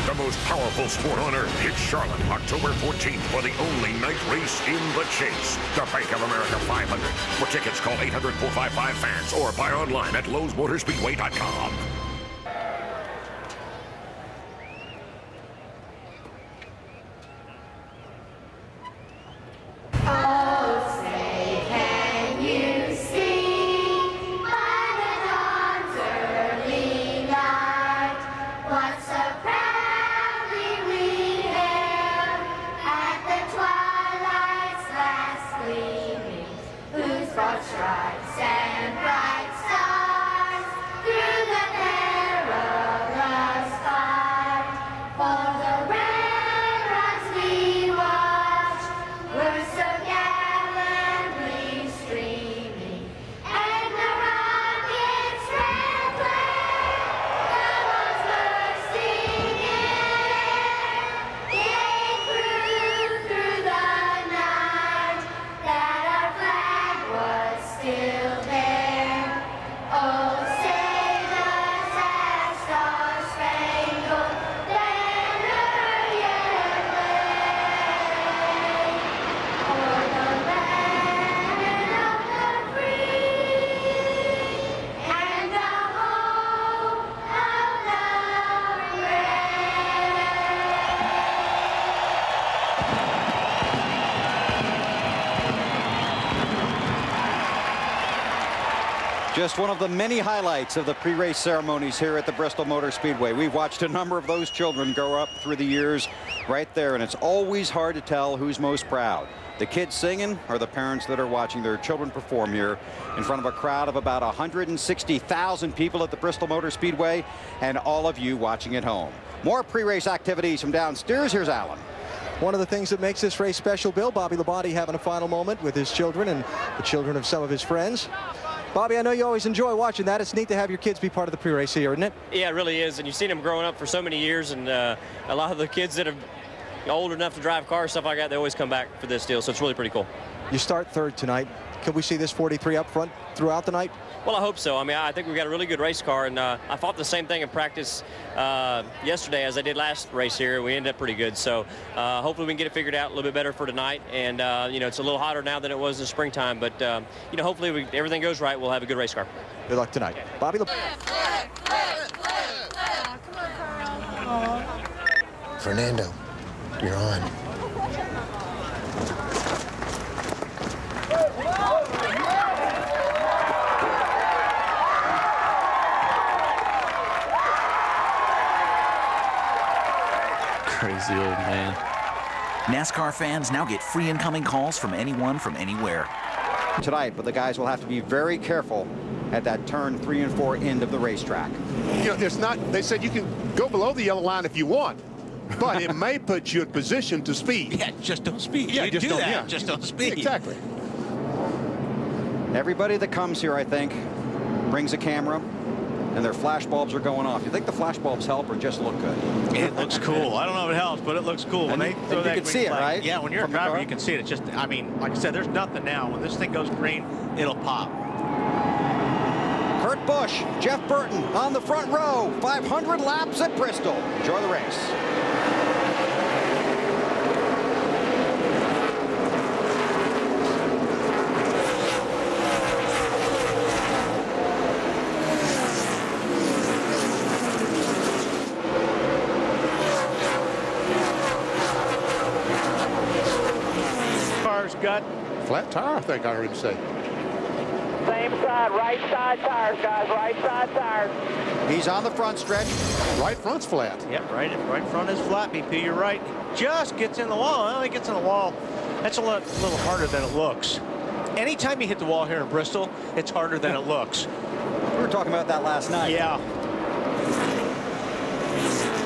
The most powerful sport on earth hits Charlotte October 14th for the only night race in the chase. The Bank of America 500. For tickets, call 800-455-FANS or buy online at LowesMotorspeedway.com. Stripes and bright stars through the perilous fight. For the red rocks we watch were so gallantly streaming, and the rockets' red flare, the bombs bursting in, gave proof through the night that our flag was still there. Oh, save us as star-spangled banner yet wave, for the land of the free and the home of the brave. Just one of the many highlights of the pre-race ceremonies here at the Bristol Motor Speedway. We've watched a number of those children grow up through the years right there, and it's always hard to tell who's most proud. The kids singing or the parents that are watching their children perform here in front of a crowd of about 160,000 people at the Bristol Motor Speedway, and all of you watching at home. More pre-race activities from downstairs. Here's Alan. One of the things that makes this race special, Bill, Bobby Labonte having a final moment with his children and the children of some of his friends. Bobby, I know you always enjoy watching that. It's neat to have your kids be part of the pre-race here, isn't it? Yeah, it really is. And you've seen them growing up for so many years, and a lot of the kids that are old enough to drive cars, stuff like that, they always come back for this deal. So it's really pretty cool. You start third tonight. Can we see this 43 up front throughout the night? Well, I hope so. I mean, I think we've got a really good race car, and I thought the same thing in practice yesterday as I did last race here. We ended up pretty good. So hopefully we can get it figured out a little bit better for tonight. And, you know, it's a little hotter now than it was in the springtime. But, you know, hopefully everything goes right. We'll have a good race car. Good luck tonight. Bobby Fernando, you're on. Crazy old man. NASCAR fans now get free incoming calls from anyone from anywhere. Tonight, but the guys will have to be very careful at that turn 3 and 4 end of the racetrack. You know, it's not, they said you can go below the yellow line if you want, but it may put you in position to speed. Yeah, just don't speed. Yeah, just don't speed. Exactly. Everybody that comes here, I think, brings a camera, and their flash bulbs are going off. You think the flash bulbs help or just look good? It looks cool. I don't know if it helps, but it looks cool. When they throw that, you can see it, right? Yeah, when you're a driver, you can see it. It's just, I mean, like I said, there's nothing now. When this thing goes green, it'll pop. Kurt Busch, Jeff Burton on the front row. 500 laps at Bristol. Enjoy the race. gut. Flat tire, I think I heard him say. Same side, right side tires, guys, right side tires. He's on the front stretch. Right front's flat. Yep, right front is flat, BP, you're right. Just gets in the wall. Well, he gets in the wall. That's a little harder than it looks. Anytime you hit the wall here in Bristol, it's harder than it looks. We were talking about that last night. Yeah.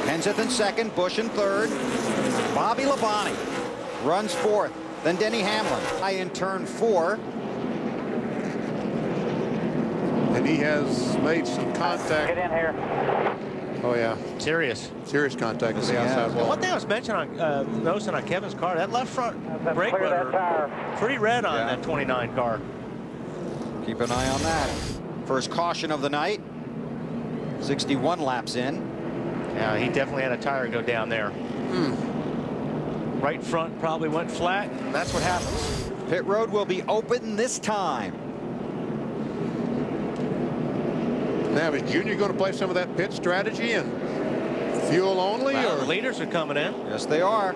Kenseth in second, Busch in third. Bobby Labonte runs fourth. Then Denny Hamlin in turn 4. And he has made some contact. Get in here. Oh, yeah. Serious contact with the outside wall. One thing I was noticing on Kevin's car, that left front brake rudder, pretty red on that 29 car. Keep an eye on that. First caution of the night. 61 laps in. Yeah, he definitely had a tire go down there. Right front probably went flat, and that's what happens. Pit road will be open this time. Now, is Junior going to play some of that pit strategy and fuel only? Well, or the leaders are coming in. Yes, they are.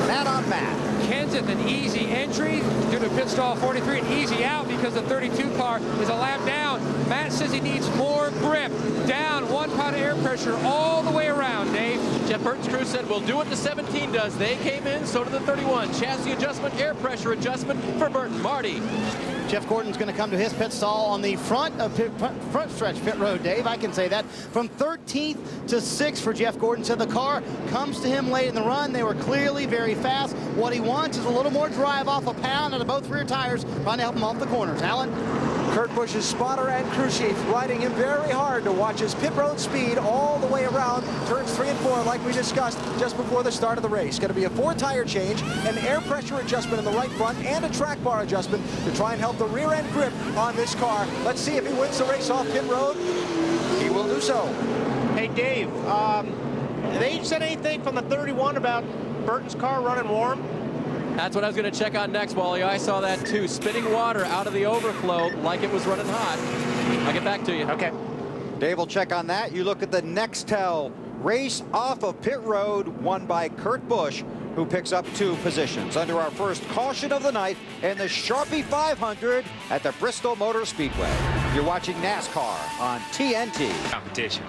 Matt on Matt. Kenseth, an easy entry due to pit stall 43, and easy out because the 32 car is a lap down. Matt says he needs more grip. Down 1 pound of air pressure all the way around, Dave. Jeff Burton's crew said, we'll do what the 17 does. They came in, so did the 31. Chassis adjustment, air pressure adjustment for Burton. Marty. Jeff Gordon's going to come to his pit stall on the front stretch pit road, Dave. I can say that. From 13th to 6th for Jeff Gordon. So the car comes to him late in the run. They were clearly very fast. What he wants is a little more drive off a pound out of both rear tires, trying to help him off the corners. Alan? Kurt Busch's spotter and crew chief riding him very hard to watch his pit road speed all the way around turns 3 and 4, like we discussed just before the start of the race. Going to be a 4-tire change, an air pressure adjustment in the right front, and a track bar adjustment to try and help the rear end grip on this car. Let's see if he wins the race off pit road. He will do so. Hey, Dave, they said anything from the 31 about Burton's car running warm? That's what I was going to check on next, Wally. I saw that too. Spitting water out of the overflow like it was running hot. I'll get back to you. Okay. Dave will check on that. You look at the Nextel race off of pit road, won by Kurt Busch, who picks up 2 positions. Under our first caution of the night in the Sharpie 500 at the Bristol Motor Speedway. You're watching NASCAR on TNT. Competition.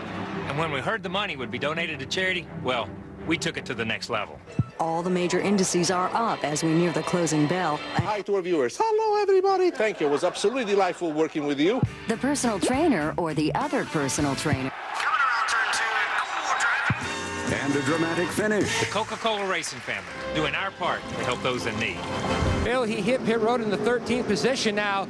And when we heard the money would be donated to charity, well, we took it to the next level. All the major indices are up as we near the closing bell. Hi to our viewers. Hello, everybody. Thank you. It was absolutely delightful working with you. The personal trainer or the other personal trainer. And a dramatic finish. The Coca-Cola Racing family, doing our part to help those in need. Bill, he hit pit road in the 13th position. Now,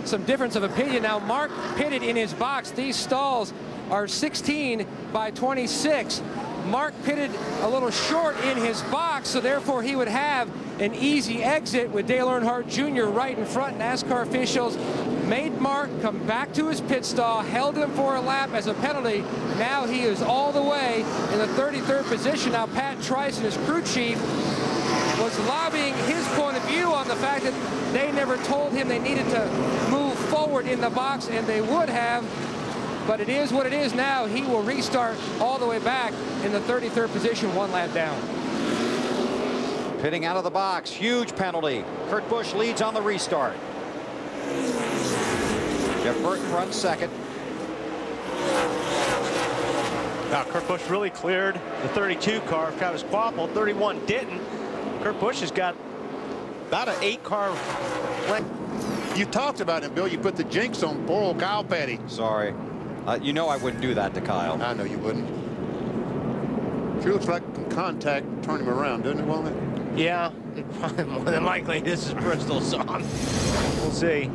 some difference of opinion. Now, Mark pitted in his box. These stalls are 16 by 26. Mark pitted a little short in his box, so therefore he would have an easy exit with Dale Earnhardt Jr. right in front. NASCAR officials made Mark come back to his pit stall, held him for a lap as a penalty. Now he is all the way in the 33rd position. Now Pat Trice and his crew chief was lobbying his point of view on the fact that they never told him they needed to move forward in the box, and they would have. But it is what it is now. He will restart all the way back in the 33rd position, 1 lap down. Pitting out of the box, huge penalty. Kurt Busch leads on the restart. Jeff Burton runs second. Now, Kurt Busch really cleared the 32 car. Travis Kvapil, 31 didn't. Kurt Busch has got about an 8-car length. You talked about him, Bill. You put the jinx on poor old Kyle Petty. Sorry. You know I wouldn't do that to Kyle. I know you wouldn't. Sure looks like contact turn him around, doesn't it, Wally? Yeah, probably more than likely this is Bristol's on. We'll see.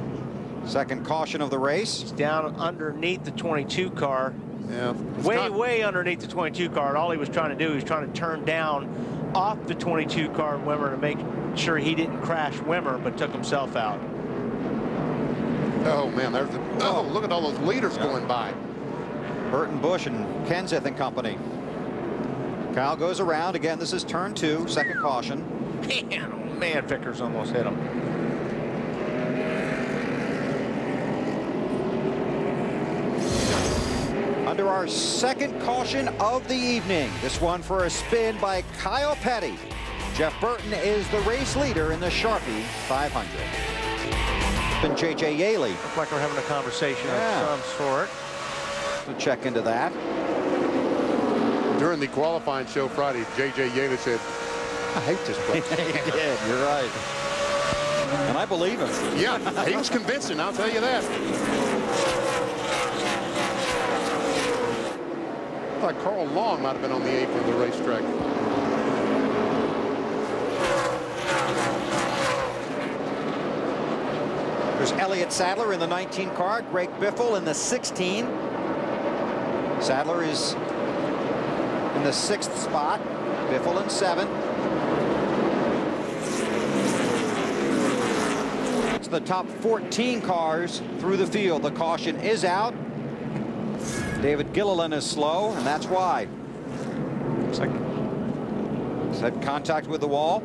Second caution of the race. He's down underneath the 22 car. Yeah. Way underneath the 22 car. And all he was trying to do, he was trying to turn down off the 22 car Wimmer to make sure he didn't crash Wimmer, but took himself out. Oh, man, there's the... Oh, look at all those leaders going by. Burton, Busch, and Kenseth and company. Kyle goes around. Again, this is turn 2, second caution. Man, oh man, Vickers almost hit him. Under our second caution of the evening. This one for a spin by Kyle Petty. Jeff Burton is the race leader in the Sharpie 500. And J.J. Yaley. Looks like we're having a conversation of some sort. We'll check into that. During the qualifying show Friday, J.J. Yaley said, I hate this place. He did, you're right. And I believe him. Yeah, he was convincing, I'll tell you that. I thought Carl Long might have been on the apron of the racetrack. There's Elliott Sadler in the 19 car, Greg Biffle in the 16. Sadler is in the 6th spot, Biffle in 7. It's the top 14 cars through the field. The caution is out. David Gilliland is slow, and that's why. Looks like he's had contact with the wall.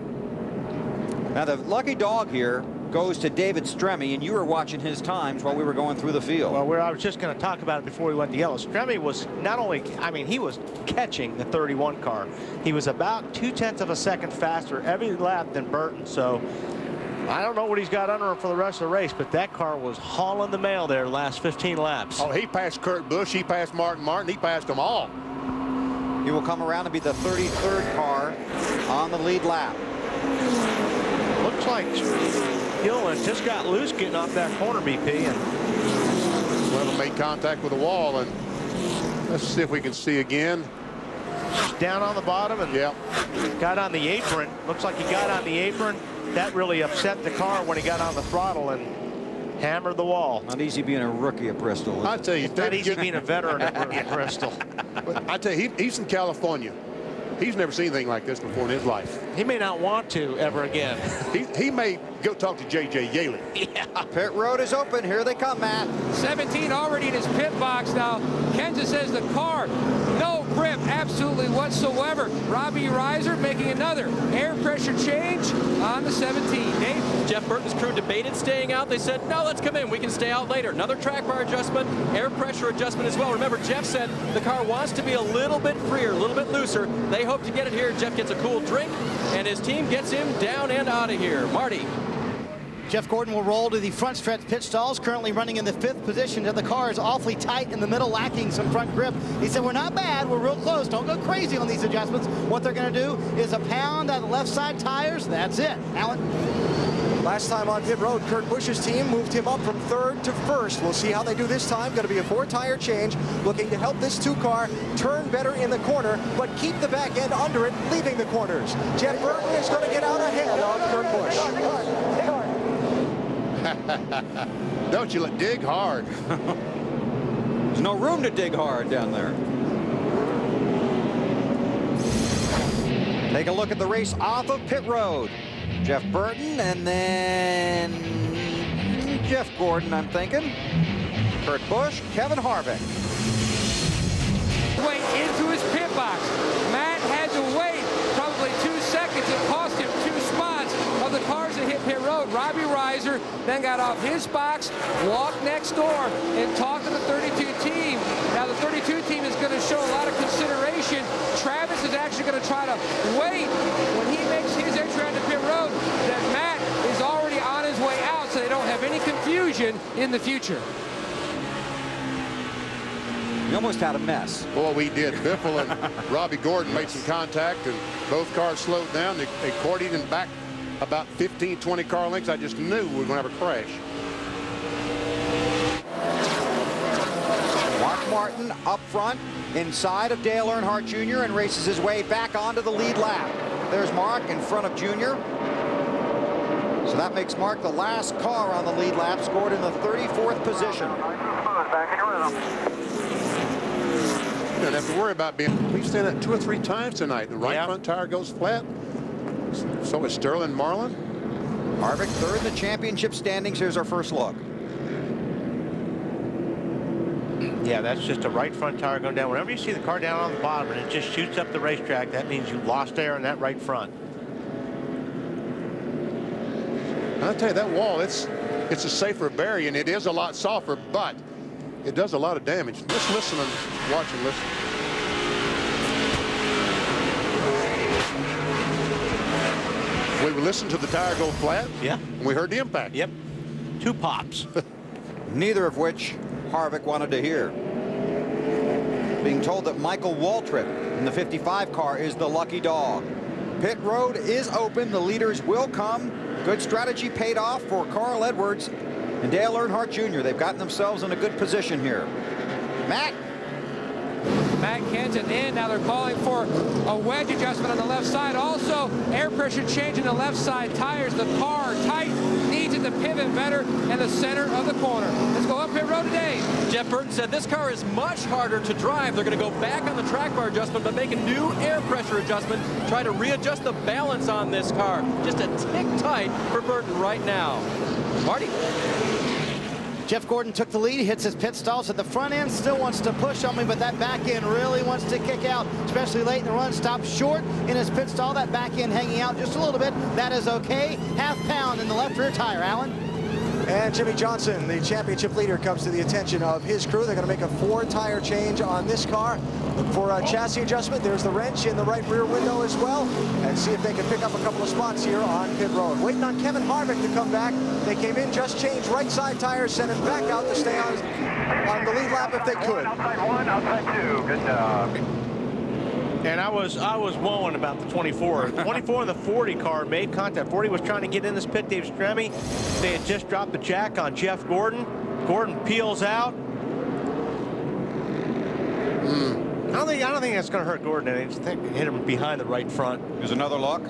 Now the lucky dog here goes to David Stremme, and you were watching his times while we were going through the field. Well, I was just going to talk about it before we went to yellow. Stremme was not only, I mean, he was catching the 31 car. He was about 0.2 of a second faster every lap than Burton. So I don't know what he's got under him for the rest of the race, but that car was hauling the mail there the last 15 laps. Oh, he passed Kurt Busch, he passed Martin Martin, he passed them all. He will come around and be the 33rd car on the lead lap. Looks like Gilliland just got loose getting off that corner, BP, and well, made contact with the wall, and let's see if we can see again. Down on the bottom and got on the apron. Looks like he got on the apron. That really upset the car when he got on the throttle and hammered the wall. Not easy being a rookie at Bristol. I tell you, it's not easy being a veteran at Bristol. But I tell you, he's from California. He's never seen anything like this before in his life. He may not want to ever again. He may go talk to J.J. Yaley. Yeah. Pit road is open. Here they come, Matt. 17 already in his pit box now. Kenseth says the car, no grip absolutely whatsoever. Robbie Reiser making another air pressure change on the 17. Dave? Jeff Burton's crew debated staying out. They said, no, let's come in. We can stay out later. Another track bar adjustment, air pressure adjustment as well. Remember, Jeff said the car wants to be a little bit freer, a little bit looser. They hope to get it here. Jeff gets a cool drink, and his team gets him down and out of here. Marty. Jeff Gordon will roll to the front stretch pit stalls, currently running in the 5th position. The car is awfully tight in the middle, lacking some front grip. He said, we're not bad, we're real close. Don't go crazy on these adjustments. What they're going to do is a pound on the left side tires. That's it. Alan? Last time on pit road, Kurt Busch's team moved him up from 3rd to 1st. We'll see how they do this time. Going to be a 4-tire change, looking to help this 2-car turn better in the corner, but keep the back end under it, leaving the corners. Jeff Burton is going to get out ahead of Kurt Busch. Don't you dig hard. There's no room to dig hard down there. Take a look at the race off of pit road. Jeff Burton and then Jeff Gordon, I'm thinking. Kurt Busch, Kevin Harvick. Wait into his pit box. Matt had to wait probably 2 seconds. It cost him 2 spots of the cars that hit pit road. Robbie Reiser then got off his box, walked next door, and talked to the 32 team. Now the 32 team is going to show a lot of consideration. Travis is actually going to try to wait when he makes his entry onto pit road that Matt is already on his way out, so they don't have any confusion in the future. We almost had a mess. Boy, we did. Biffle and Robbie Gordon made some contact, and both cars slowed down. They courted him back about 15, 20 car lengths. I just knew we were going to have a crash. Mark Martin up front, inside of Dale Earnhardt Jr., and races his way back onto the lead lap. There's Mark in front of Jr. So that makes Mark the last car on the lead lap, scored in the 34th position. You don't have to worry about being. We've seen that 2 or 3 times tonight. The right front tire goes flat. So is Sterling Marlin. Harvick 3rd in the championship standings. Here's our first look. Yeah, that's just a right front tire going down. Whenever you see the car down on the bottom and it just shoots up the racetrack, that means you lost air in that right front. I'll tell you, that wall, it's a safer barrier, and it is a lot softer, but it does a lot of damage. Just listen and watch and listen. We listened to the tire go flat. Yeah. And we heard the impact. Yep. 2 pops. Neither of which Harvick wanted to hear. Being told that Michael Waltrip in the 55 car is the lucky dog. Pit road is open. The leaders will come. Good strategy paid off for Carl Edwards and Dale Earnhardt Jr. They've gotten themselves in a good position here. Matt Kenseth in. Now they're calling for a wedge adjustment on the left side. Also, air pressure change in the left side tires. The car tight, needs it to pivot better in the center of the corner. Let's go up pit road today. Jeff Burton said this car is much harder to drive. They're going to go back on the track bar adjustment, but make a new air pressure adjustment. Try to readjust the balance on this car. Just a tick tight for Burton right now. Marty. Jeff Gordon took the lead, hits his pit stalls at the front end, still wants to push on me, but that back end really wants to kick out, especially late in the run. Stops short in his pit stall, that back end hanging out just a little bit. That is okay. Half pound in the left rear tire, Alan. And Jimmy Johnson, the championship leader, comes to the attention of his crew. They're going to make a 4-tire change on this car. Look for a chassis adjustment. There's the wrench in the right rear window as well. And see if they can pick up a couple of spots here on pit road. Waiting on Kevin Harvick to come back. They came in, just changed right side tires, sent him back out to stay on the lead lap if they could. Outside 1, outside 2. Good job. And I was wowing about the 24. 24 of the 40 car made contact. 40 was trying to get in this pit. Dave Stremme. They had just dropped the jack on Jeff Gordon. Gordon peels out. I don't think that's going to hurt Gordon. I just think hit him behind the right front. There's another look.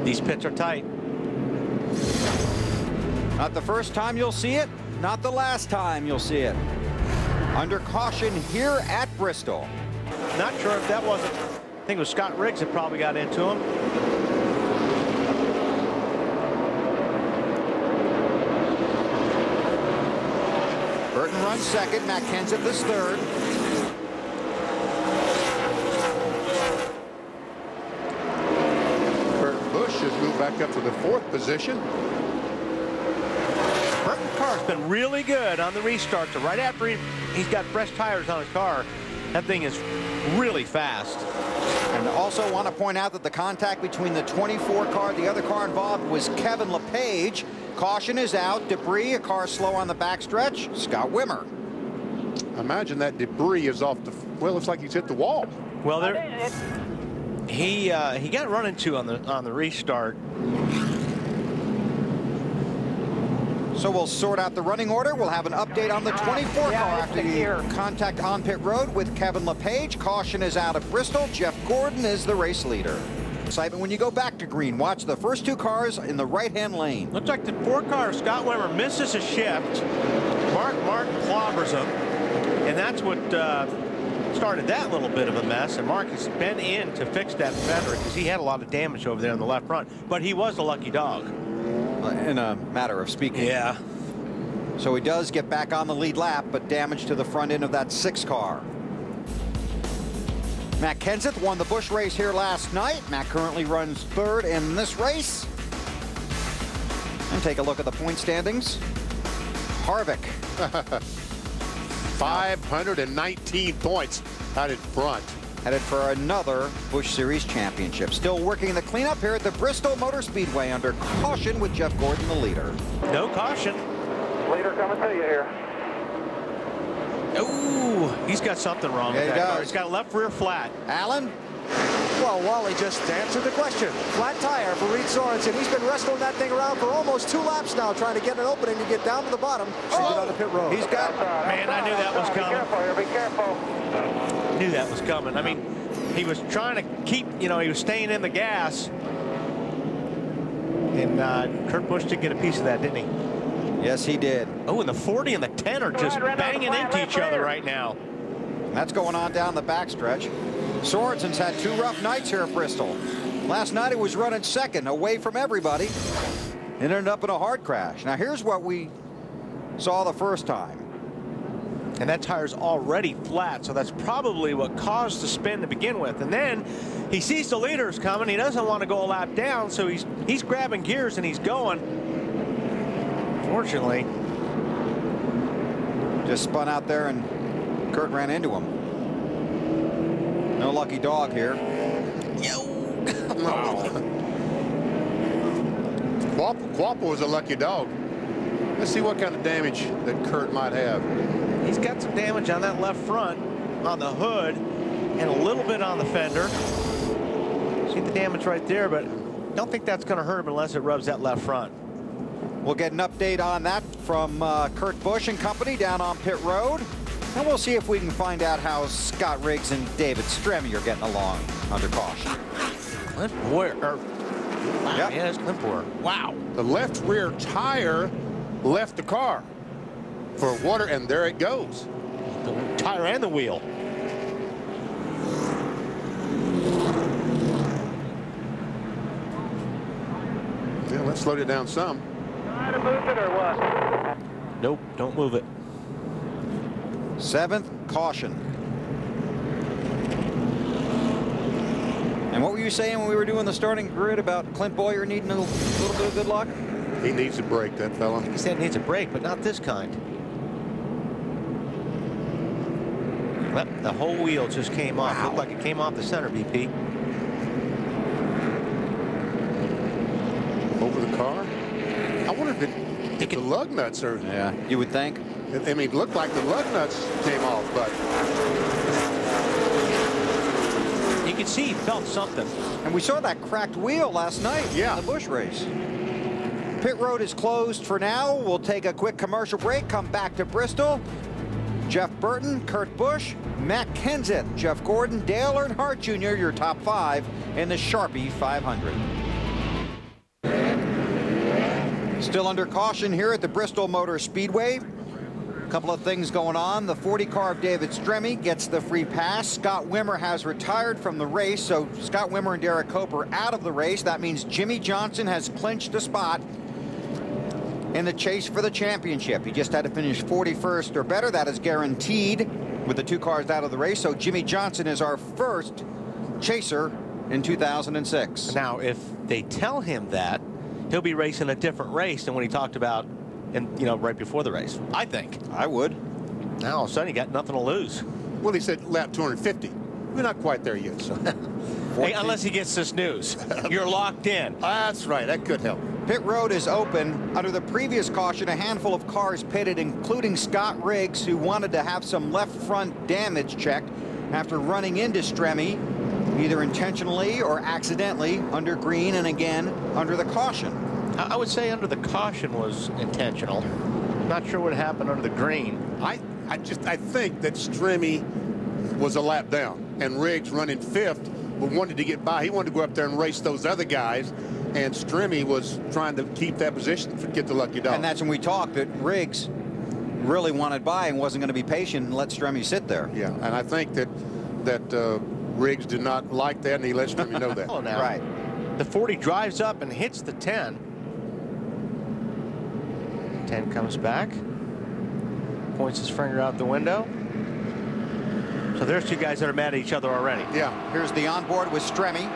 These pits are tight. Not the first time you'll see it. Not the last time you'll see it. Under caution here at Bristol. Not sure if that wasn't, I think it was Scott Riggs that probably got into him. Burton runs second, Matt Kenseth is third. Busch has moved back up to the 4th position. Burton's car's been really good on the restart. So right after he's got fresh tires on his car, that thing is really fast. And also want to point out that the contact between the 24 car, the other car involved, was Kevin LePage. Caution is out. Debris, a car slow on the backstretch. Scott Wimmer. Imagine that debris is off the, well, looks like he's hit the wall. Well, he got run into on the restart. So we'll sort out the running order. We'll have an update on the 24 car after the contact on pit road with Kevin LePage. Caution is out at Bristol. Jeff Gordon is the race leader. Excitement when you go back to green. Watch the first 2 cars in the right-hand lane. Looks like the 4 car, Scott Wimmer, misses a shift. Mark Martin clobbers him. And that's what started that little bit of a mess. And Mark has been in to fix that fender because he had a lot of damage over there in the left front. But he was a lucky dog. In a matter of speaking. Yeah. So he does get back on the lead lap, but damage to the front end of that 6 car. Matt Kenseth won the Busch race here last night. Matt currently runs 3rd in this race. And take a look at the point standings. Harvick. 519 points out in front. Headed for another Busch Series championship. Still working the cleanup here at the Bristol Motor Speedway under caution with Jeff Gordon, the leader. No caution. Leader coming to you here. Ooh, he's got something wrong with that car. He's got left rear flat. Alan? Well, Wally just answered the question. Flat tire for Reed Sorensen. He's been wrestling that thing around for almost 2 laps now, trying to get an opening to get down to the bottom to get on the pit road. He's got... Man, I knew that was coming. Be careful. Knew that was coming. I mean, he was trying to keep, he was staying in the gas. And Kurt Busch did get a piece of that, didn't he? Yes, he did. Oh, and the 40 and the 10 are just banging into each other right now. That's going on down the backstretch. Sorensen's had 2 rough nights here at Bristol. Last night he was running 2nd, away from everybody. It ended up in a hard crash. Now here's what we saw the first time. And that tire's already flat, so that's probably what caused the spin to begin with. And then he sees the leaders coming. He doesn't want to go a lap down, so he's grabbing gears and he's going. Fortunately, just spun out there and Kurt ran into him. No lucky dog here. Yo, come Quapple was a lucky dog. Let's see what kind of damage that Kurt might have. He's got some damage on that left front, on the hood, and a little bit on the fender. See the damage right there, but don't think that's going to hurt him unless it rubs that left front. We'll get an update on that from Kurt Busch and company down on pit road. And we'll see if we can find out how Scott Riggs and David Stremme are getting along under caution. Clint Boyer. Wow, yep. Yeah, it's Clint Boyer. Wow. The left rear tire left the car for water, and there it goes. The tire and the wheel. Yeah, let's slow it down some. Try to move it or what? Nope, don't move it. 7th caution. And what were you saying when we were doing the starting grid about Clint Boyer needing a little bit of good luck? He needs a break, that fella. He said he needs a break, but not this kind. Well, the whole wheel just came off. Looked like it came off the center, BP. Over the car. I wonder if the lug nuts are. Yeah, you would think. I mean, it looked like the lug nuts came off, but you could see he felt something. And we saw that cracked wheel last night in the Busch race. Pit road is closed for now. We'll take a quick commercial break, come back to Bristol. Jeff Burton, Kurt Busch, Matt Kenseth, Jeff Gordon, Dale Earnhardt Jr., your top 5 in the Sharpie 500. Still under caution here at the Bristol Motor Speedway. A couple of things going on. The 40 car of David Stremme gets the free pass. Scott Wimmer has retired from the race, so Scott Wimmer and Derek Cope are out of the race. That means Jimmie Johnson has clinched a spot in the chase for the championship. He just had to finish 41st or better. That is guaranteed with the 2 cars out of the race. So Jimmie Johnson is our first chaser in 2006. Now, if they tell him that, he'll be racing a different race than what he talked about, right before the race. I think. I would. Now all of a sudden, he got nothing to lose. Well, he said lap 250. We're not quite there yet, so. Hey, unless he gets this news, you're locked in. That's right. That could help. Pit road is open. Under the previous caution, a handful of cars pitted, including Scott Riggs, who wanted to have some left front damage checked after running into Stremme, either intentionally or accidentally, under green and again under the caution. I would say under the caution was intentional. Not sure what happened under the green. I think that Stremme was a lap down, and Riggs running 5th, but wanted to get by. He wanted to go up there and race those other guys, and Stremme was trying to keep that position to get the lucky dog. And that's when we talked that Riggs really wanted by and wasn't going to be patient and let Stremme sit there. Yeah, and I think that Riggs did not like that, and he let Stremme know that. Oh, now. Right. The 40 drives up and hits the 10. 10 comes back. Points his finger out the window. So there's 2 guys that are mad at each other already. Yeah. Here's the onboard with Stremme.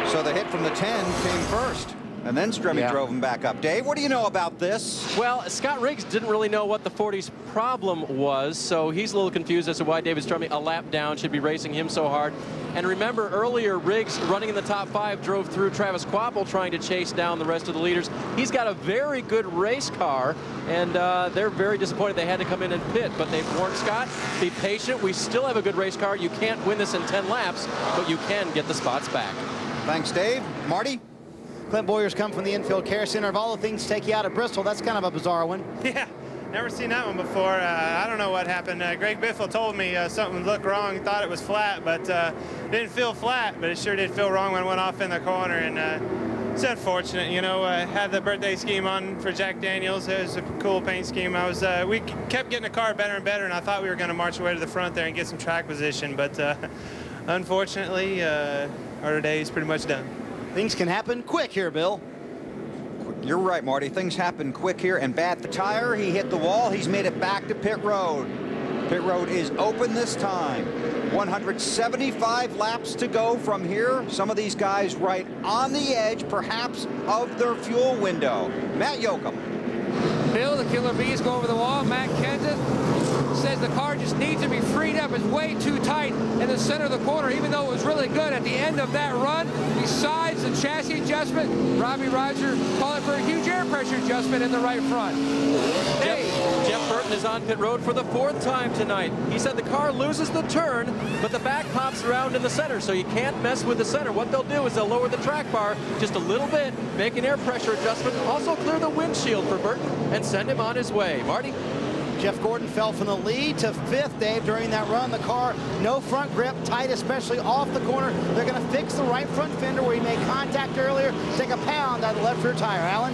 So the hit from the 10 came first. And then Stremme drove him back up. Dave, what do you know about this? Well, Scott Riggs didn't really know what the 40's problem was, so he's a little confused as to why David Stremme, a lap down, should be racing him so hard. And remember, earlier, Riggs, running in the top 5, drove through Travis Quapple trying to chase down the rest of the leaders. He's got a very good race car, and they're very disappointed they had to come in and pit. But they've warned Scott, be patient. We still have a good race car. You can't win this in 10 laps, but you can get the spots back. Thanks, Dave. Marty? Clint Boyer's come from the infield care center. Of all the things to take you out of Bristol, that's kind of a bizarre one. Yeah, never seen that one before. I don't know what happened. Greg Biffle told me something looked wrong. He thought it was flat, but didn't feel flat, but it sure did feel wrong when it went off in the corner. And it's unfortunate, had the birthday scheme on for Jack Daniels. It was a cool paint scheme. We kept getting the car better and better, and I thought we were going to march away to the front there and get some track position, but unfortunately, our day is pretty much done. Things can happen quick here, Bill. You're right, Marty. Things happen quick here. And Bat the tire, he hit the wall. He's made it back to pit road. Pit road is open this time. 175 laps to go from here. Some of these guys right on the edge, perhaps, of their fuel window. Matt Yoakum. Bill, the Killer Bees go over the wall. Matt Kenseth says the car just needs to be freed up. It's way too tight in the center of the corner, even though it was really good at the end of that run. Besides the chassis adjustment, Robbie Roger calling for a huge air pressure adjustment in the right front. Jeff Burton is on pit road for the 4th time tonight. He said the car loses the turn, but the back pops around in the center, so you can't mess with the center. What they'll do is they'll lower the track bar just a little bit, make an air pressure adjustment, also clear the windshield for Burton, and send him on his way. Marty? Jeff Gordon fell from the lead to 5th, Dave, during that run. The car, no front grip, tight, especially off the corner. They're going to fix the right front fender where he made contact earlier. Take a pound out of the left rear tire. Alan?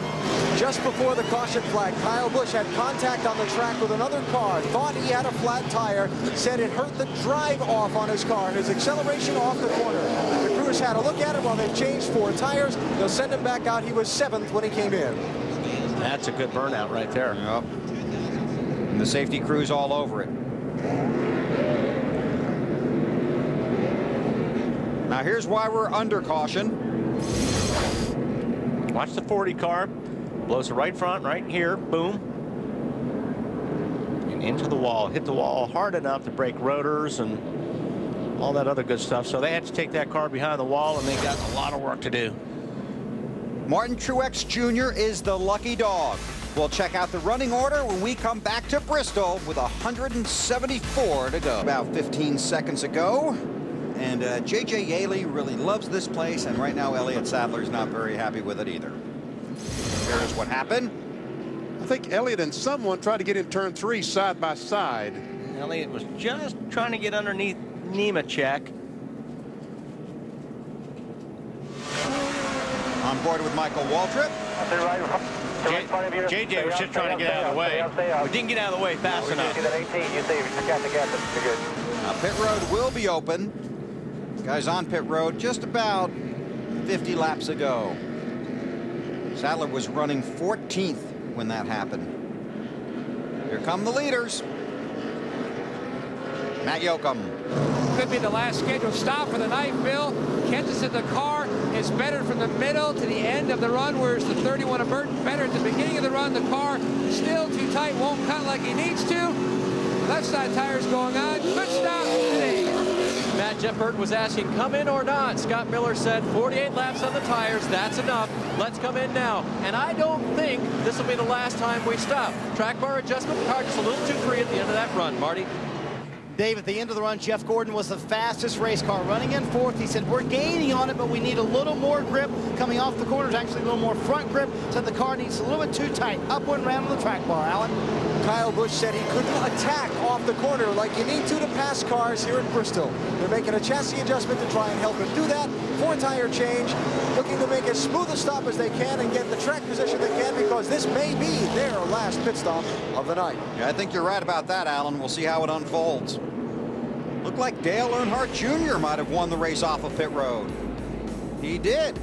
Just before the caution flag, Kyle Busch had contact on the track with another car. Thought he had a flat tire. Said it hurt the drive off on his car and his acceleration off the corner. The crews had a look at it while they changed 4 tires. They'll send him back out. He was 7th when he came in. That's a good burnout right there. Yep. And the safety crew's all over it. Now here's why we're under caution. Watch the 40 car. Blows the right front right here. Boom. And into the wall. Hit the wall hard enough to break rotors and all that other good stuff. So they had to take that car behind the wall, and they got a lot of work to do. Martin Truex Jr. is the lucky dog. We'll check out the running order when we come back to Bristol with 174 to go. About 15 seconds ago. And J.J. Yaley really loves this place, and right now Elliott Sadler's not very happy with it either. Here's what happened. I think Elliott and someone tried to get in turn 3 side by side. Elliott was just trying to get underneath Nemechek. On board with Michael Waltrip. JJ was just trying to get out of the way. We didn't get out of the way fast enough. Now pit road will be open. Guys on pit road just about 50 laps ago. Sadler was running 14th when that happened. Here come the leaders. Matt Yoakum. Could be the last scheduled stop for the night, Bill. Kenseth said the car is better from the middle to the end of the run, whereas the 31 of Burton better at the beginning of the run. The car still too tight, won't cut like he needs to. Left side tires going on. Good stop today. Matt, Jeff Burton was asking, come in or not? Scott Miller said 48 laps on the tires. That's enough. Let's come in now. And I don't think this will be the last time we stop. Track bar adjustment, car just a little too free at the end of that run. Marty? Dave, at the end of the run, Jeff Gordon was the fastest race car, running in 4th. He said, we're gaining on it, but we need a little more grip coming off the corners, actually a little more front grip. Said the car needs a little bit too tight. Upward and round on the track bar. Alan? Kyle Busch said he couldn't attack off the corner like you need to pass cars here at Bristol. They're making a chassis adjustment to try and help him do that. 4 tire change, looking to make as smooth a stop as they can and get the track position they can, because this may be their last pit stop of the night. Yeah, I think you're right about that, Alan. We'll see how it unfolds. Looked like Dale Earnhardt Jr. might have won the race off of pit road. He did.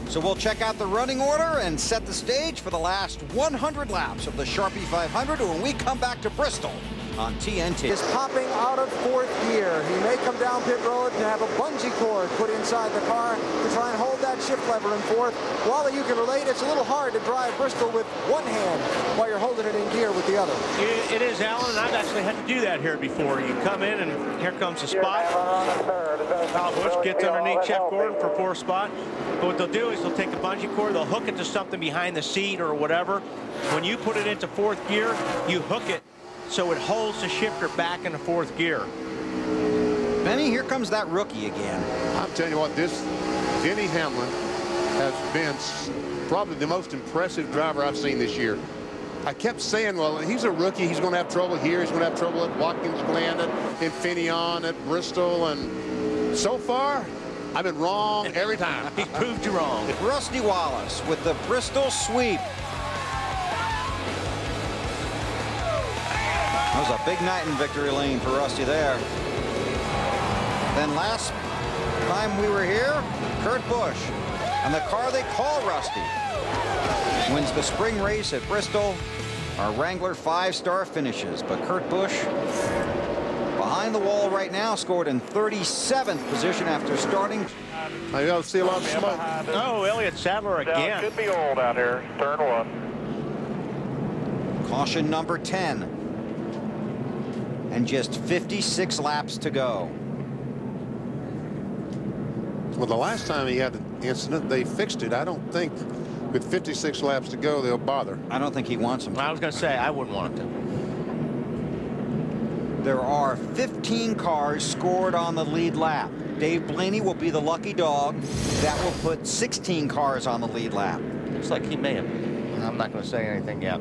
So we'll check out the running order and set the stage for the last 100 laps of the Sharpie 500 when we come back to Bristol on TNT. Is popping out of 4th gear. He may come down pit road and have a bungee cord put inside the car to try and hold that shift lever in 4th. While you can relate, it's a little hard to drive Bristol with one hand while you're holding it in gear with the other. It is, Alan, and I've actually had to do that here before. You come in and here comes the spot. Kyle Busch gets underneath Jeff Gordon for 4th spot. But what they'll do is they'll take the bungee cord, they'll hook it to something behind the seat or whatever. When you put it into 4th gear, you hook it so it holds the shifter back into 4th gear. Benny, here comes that rookie again. I'm telling you what, this Denny Hamlin has been probably the most impressive driver I've seen this year. I kept saying, well, he's a rookie. He's going to have trouble here. He's going to have trouble at Watkins Glen, at Infineon, at Bristol. And so far, I've been wrong every time. He proved you wrong. Rusty Wallace with the Bristol sweep. That was a big night in victory lane for Rusty there. Then last time we were here, Kurt Busch and the car they call Rusty wins the spring race at Bristol. Our Wrangler 5-star finishes, but Kurt Busch behind the wall right now, scored in 37th position after starting. I got to see a lot of smoke. Oh, Elliott Sadler again. Could be old out here, turn 1. Caution number 10. and just 56 laps to go. Well, the last time he had the incident, they fixed it. I don't think with 56 laps to go, they'll bother. I don't think he wants them to. I was going to say, I wouldn't want him to. There are 15 cars scored on the lead lap. Dave Blaney will be the lucky dog. That will put 16 cars on the lead lap. Looks like he may have. I'm not going to say anything yet.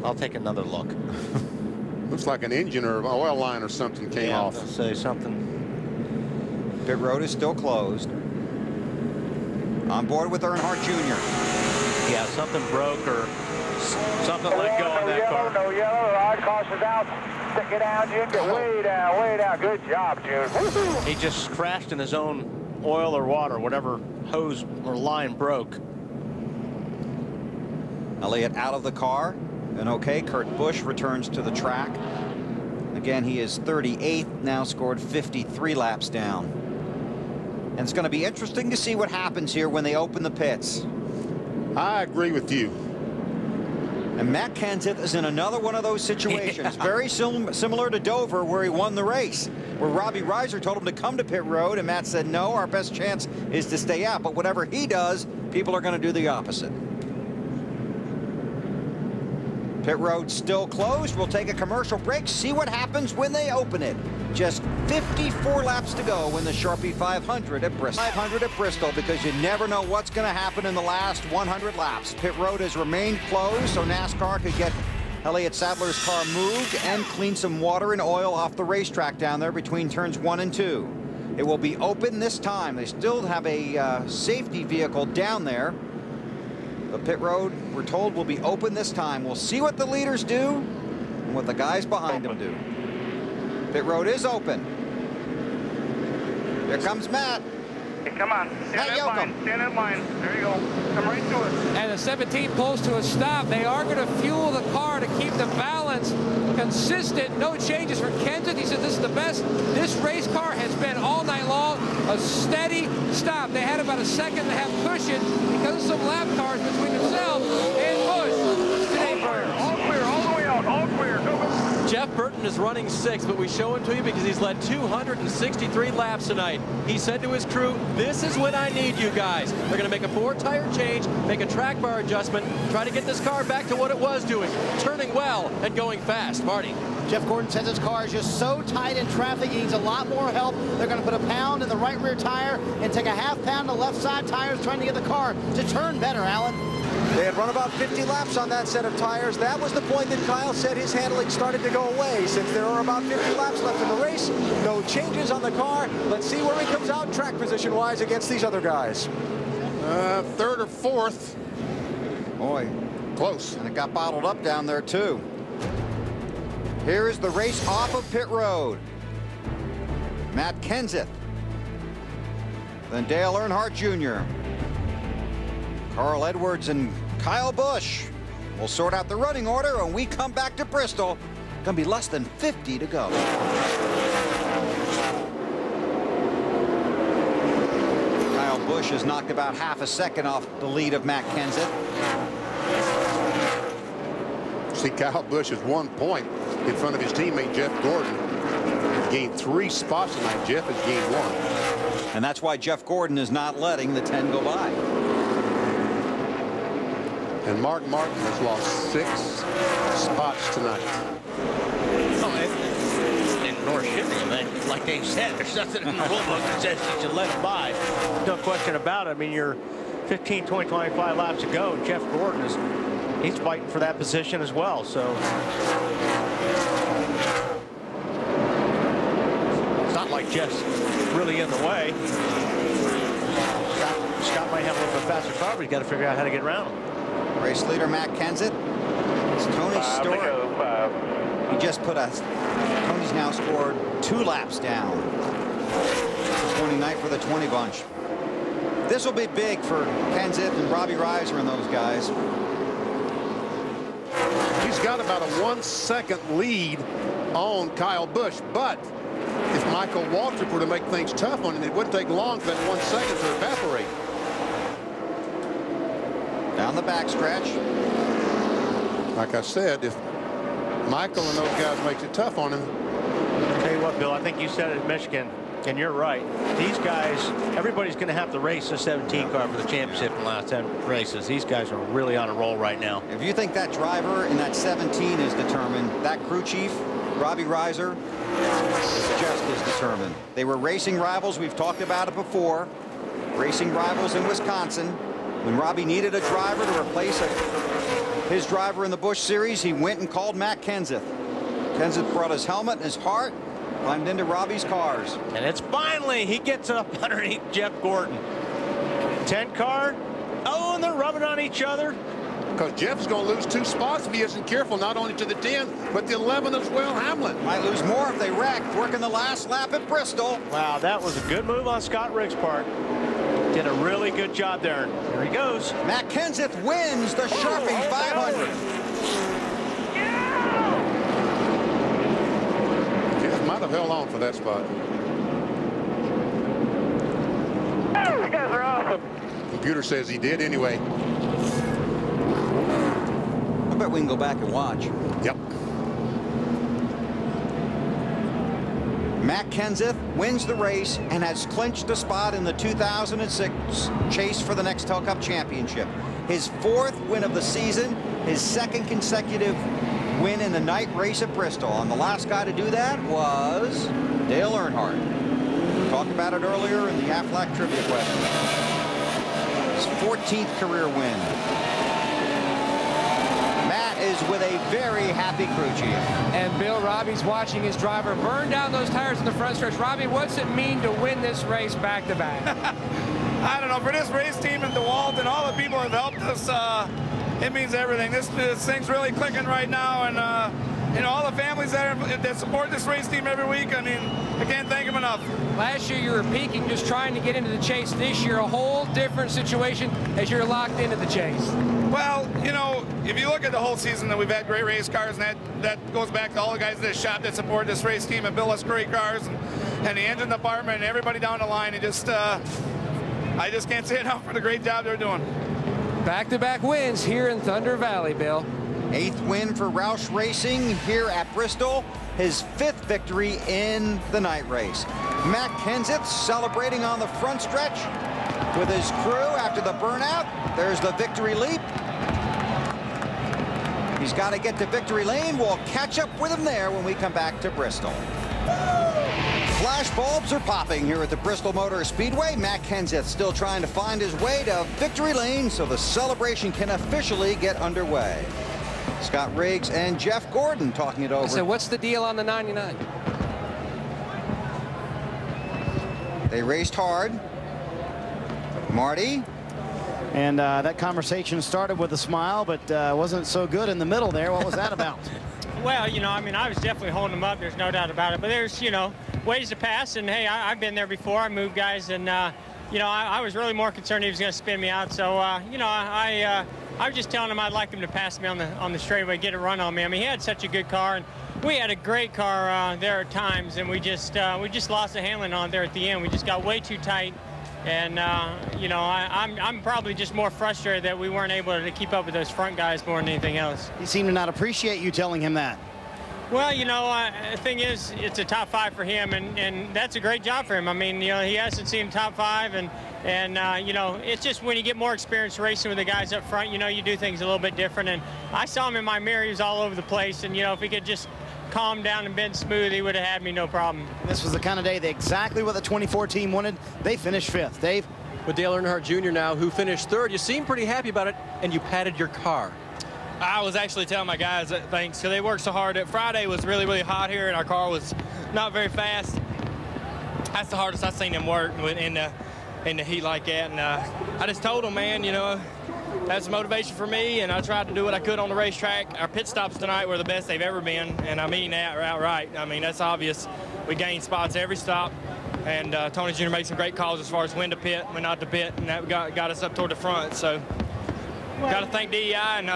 I'll take another look. Looks like an engine or oil line or something came off. I'll say something. Pit road is still closed. On board with Earnhardt Jr. Yeah, something broke or something let go on that car. No yellow. Rod caution's out. Stick it down, June. Get way down, way down. Good job, June. He just crashed in his own oil or water, whatever hose or line broke. Elliott out of the car. And okay, Kurt Busch returns to the track. Again, he is 38th, now scored 53 laps down. And it's going to be interesting to see what happens here when they open the pits. I agree with you. And Matt Kenseth is in another one of those situations, very similar to Dover, where he won the race, where Robbie Reiser told him to come to pit road, and Matt said, no, our best chance is to stay out. But whatever he does, people are going to do the opposite. Pit road still closed. We'll take a commercial break, see what happens when they open it. Just 54 laps to go in the Sharpie 500 at Bristol. 500 at Bristol, because you never know what's going to happen in the last 100 laps. Pit road has remained closed, so NASCAR could get Elliott Sadler's car moved and clean some water and oil off the racetrack down there between turns 1 and 2. It will be open this time. They still have a safety vehicle down there. The pit road, we're told, will be open this time. We'll see what the leaders do and what the guys behind them do. Pit road is open. Here comes Matt. Hey, come on. Stand in line. Stand in line. There you go. Come right to it. And the 17 pulls to a stop. They are going to fuel the car to keep the balance consistent. No changes for Kenseth. He said this is the best this race car has been all night long. A steady stop. They had about a second and a half cushion because of some lap cars between themselves and Busch. All clear, all the way out. All clear. Go. Jeff Burton is running 6th, but we show him to you because he's led 263 laps tonight. He said to his crew, this is when I need you guys. They're going to make a 4-tire change, make a track bar adjustment, try to get this car back to what it was doing, turning well and going fast. Marty. Jeff Gordon says his car is just so tight in traffic, he needs a lot more help. They're going to put a pound in the right rear tire and take a half pound in the left side tires, trying to get the car to turn better, Alan. They had run about 50 laps on that set of tires. That was the point that Kyle said his handling started to go away. Since there are about 50 laps left in the race, no changes on the car. Let's see where he comes out track position-wise against these other guys. 3rd or 4th. Boy, close. And it got bottled up down there, too. Here is the race off of pit road. Matt Kenseth. Then Dale Earnhardt Jr. Carl Edwards and Kyle Busch will sort out the running order when we come back to Bristol. Going to be less than 50 to go. Kyle Busch has knocked about half a second off the lead of Matt Kenseth. See, Kyle Busch is 1 point in front of his teammate Jeff Gordon. He's gained 3 spots tonight. Jeff has gained 1. And that's why Jeff Gordon is not letting the 10 go by. And Mark Martin has lost 6 spots tonight. And nor should he. Like Dave said, there's nothing in the rule book that says you should let him by. No question about it. I mean, you're 15, 20, 25 laps to go. Jeff Gordon he's fighting for that position as well. So it's not like Jeff's really in the way. Scott might have a little bit faster car, but he's got to figure out how to get around him. Race leader Matt Kenseth. It's Tony Stewart. He just put Tony's now scored 2 laps down. 29 for the 20 bunch. This will be big for Kenseth and Robbie Reiser and those guys. He's got about a 1-second lead on Kyle Busch, but if Michael Waltrip were to make things tough on him, it wouldn't take long for that 1 second to evaporate. Down the backstretch. Like I said, if Michael and those guys makes it tough on him, Tell you what, Bill, I think you said it in Michigan, and you're right. These guys, everybody's going to have to race a 17 car for the championship in the last 10 races. These guys are really on a roll right now. If you think that driver in that 17 is determined, that crew chief, Robbie Reiser, is just as determined. They were racing rivals. We've talked about it before. Racing rivals in Wisconsin. When Robbie needed a driver to replace his driver in the Busch Series, he went and called Matt Kenseth. Kenseth brought his helmet and his heart, climbed into Robbie's cars. And it's finally, he gets up underneath Jeff Gordon. 10 car. Oh, and they're rubbing on each other. Because Jeff's going to lose 2 spots if he isn't careful, not only to the 10, but the 11 as well, Hamlin. Might lose more if they wreck, working the last lap at Bristol. Wow, that was a good move on Scott Riggs' part. Did a really good job there. Here he goes. Matt Kenseth wins the Sharpie 500. Jeff might have held on for that spot. Oh, you guys are awesome. Computer says he did anyway. I bet we can go back and watch. Yep. Matt Kenseth wins the race and has clinched a spot in the 2006 chase for the Nextel Cup Championship. His 4th win of the season, his 2nd consecutive win in the night race at Bristol. And the last guy to do that was Dale Earnhardt. We talked about it earlier in the Aflac trivia question. His 14th career win. Is with a very happy crew chief. And Bill, Robbie's watching his driver burn down those tires in the front stretch. Robbie, what's it mean to win this race back-to-back? I don't know. For this race team and DeWalt and all the people that have helped us, it means everything. This thing's really clicking right now, and you know, all the families that support this race team every week, I mean, I can't thank them enough. Last year you were peaking, just trying to get into the chase. This year, a whole different situation as you're locked into the chase. Well, you know, if you look at the whole season, that we've had great race cars, and that goes back to all the guys in this shop that support this race team and build us great cars, and the engine department and everybody down the line. It just, I just can't say enough for the great job they're doing. Back-to-back wins here in Thunder Valley, Bill. 8th win for Roush Racing here at Bristol. His 5th victory in the night race. Matt Kenseth celebrating on the front stretch with his crew after the burnout. There's the victory leap. He's got to get to victory lane. We'll catch up with him there when we come back to Bristol. Flash bulbs are popping here at the Bristol Motor Speedway. Matt Kenseth still trying to find his way to victory lane so the celebration can officially get underway. Scott Riggs and Jeff Gordon talking it over. So what's the deal on the 99? They raced hard. Marty. And that conversation started with a smile, but wasn't so good in the middle there. What was that about? Well, you know, I mean, I was definitely holding him up. There's no doubt about it. But there's, you know, ways to pass. And, hey, I've been there before. I moved guys. And, you know, I was really more concerned he was going to spin me out. So, you know, I was just telling him I'd like him to pass me on the straightaway, get a run on me. I mean, he had such a good car. And we had a great car there at times. And we just lost the handling on there at the end. We just got way too tight. And, you know, I'm probably just more frustrated that we weren't able to keep up with those front guys more than anything else. He seemed to not appreciate you telling him that. Well, you know, the thing is, it's a top 5 for him, and that's a great job for him. I mean, you know, he hasn't seen top 5, and you know, it's just when you get more experience racing with the guys up front, you know, you do things a little bit different. And I saw him in my mirror. He was all over the place, and, you know, if he could just calm down and been smooth, he would have had me no problem. This was the kind of day exactly what the 24 team wanted. They finished 5th. Dave? With Dale Earnhardt Jr. now, who finished 3rd, you seem pretty happy about it, and you patted your car. I was actually telling my guys that thanks, because they worked so hard. Friday was really, really hot here, and our car was not very fast. That's the hardest I've seen them work in the heat like that. And I just told them, man, you know, that's motivation for me, and I tried to do what I could on the racetrack. Our pit stops tonight were the best they've ever been, and I mean that outright. I mean, that's obvious. We gained spots every stop, and Tony Jr. made some great calls as far as when to pit, when not to pit, and that got us up toward the front. So got to thank DEI and,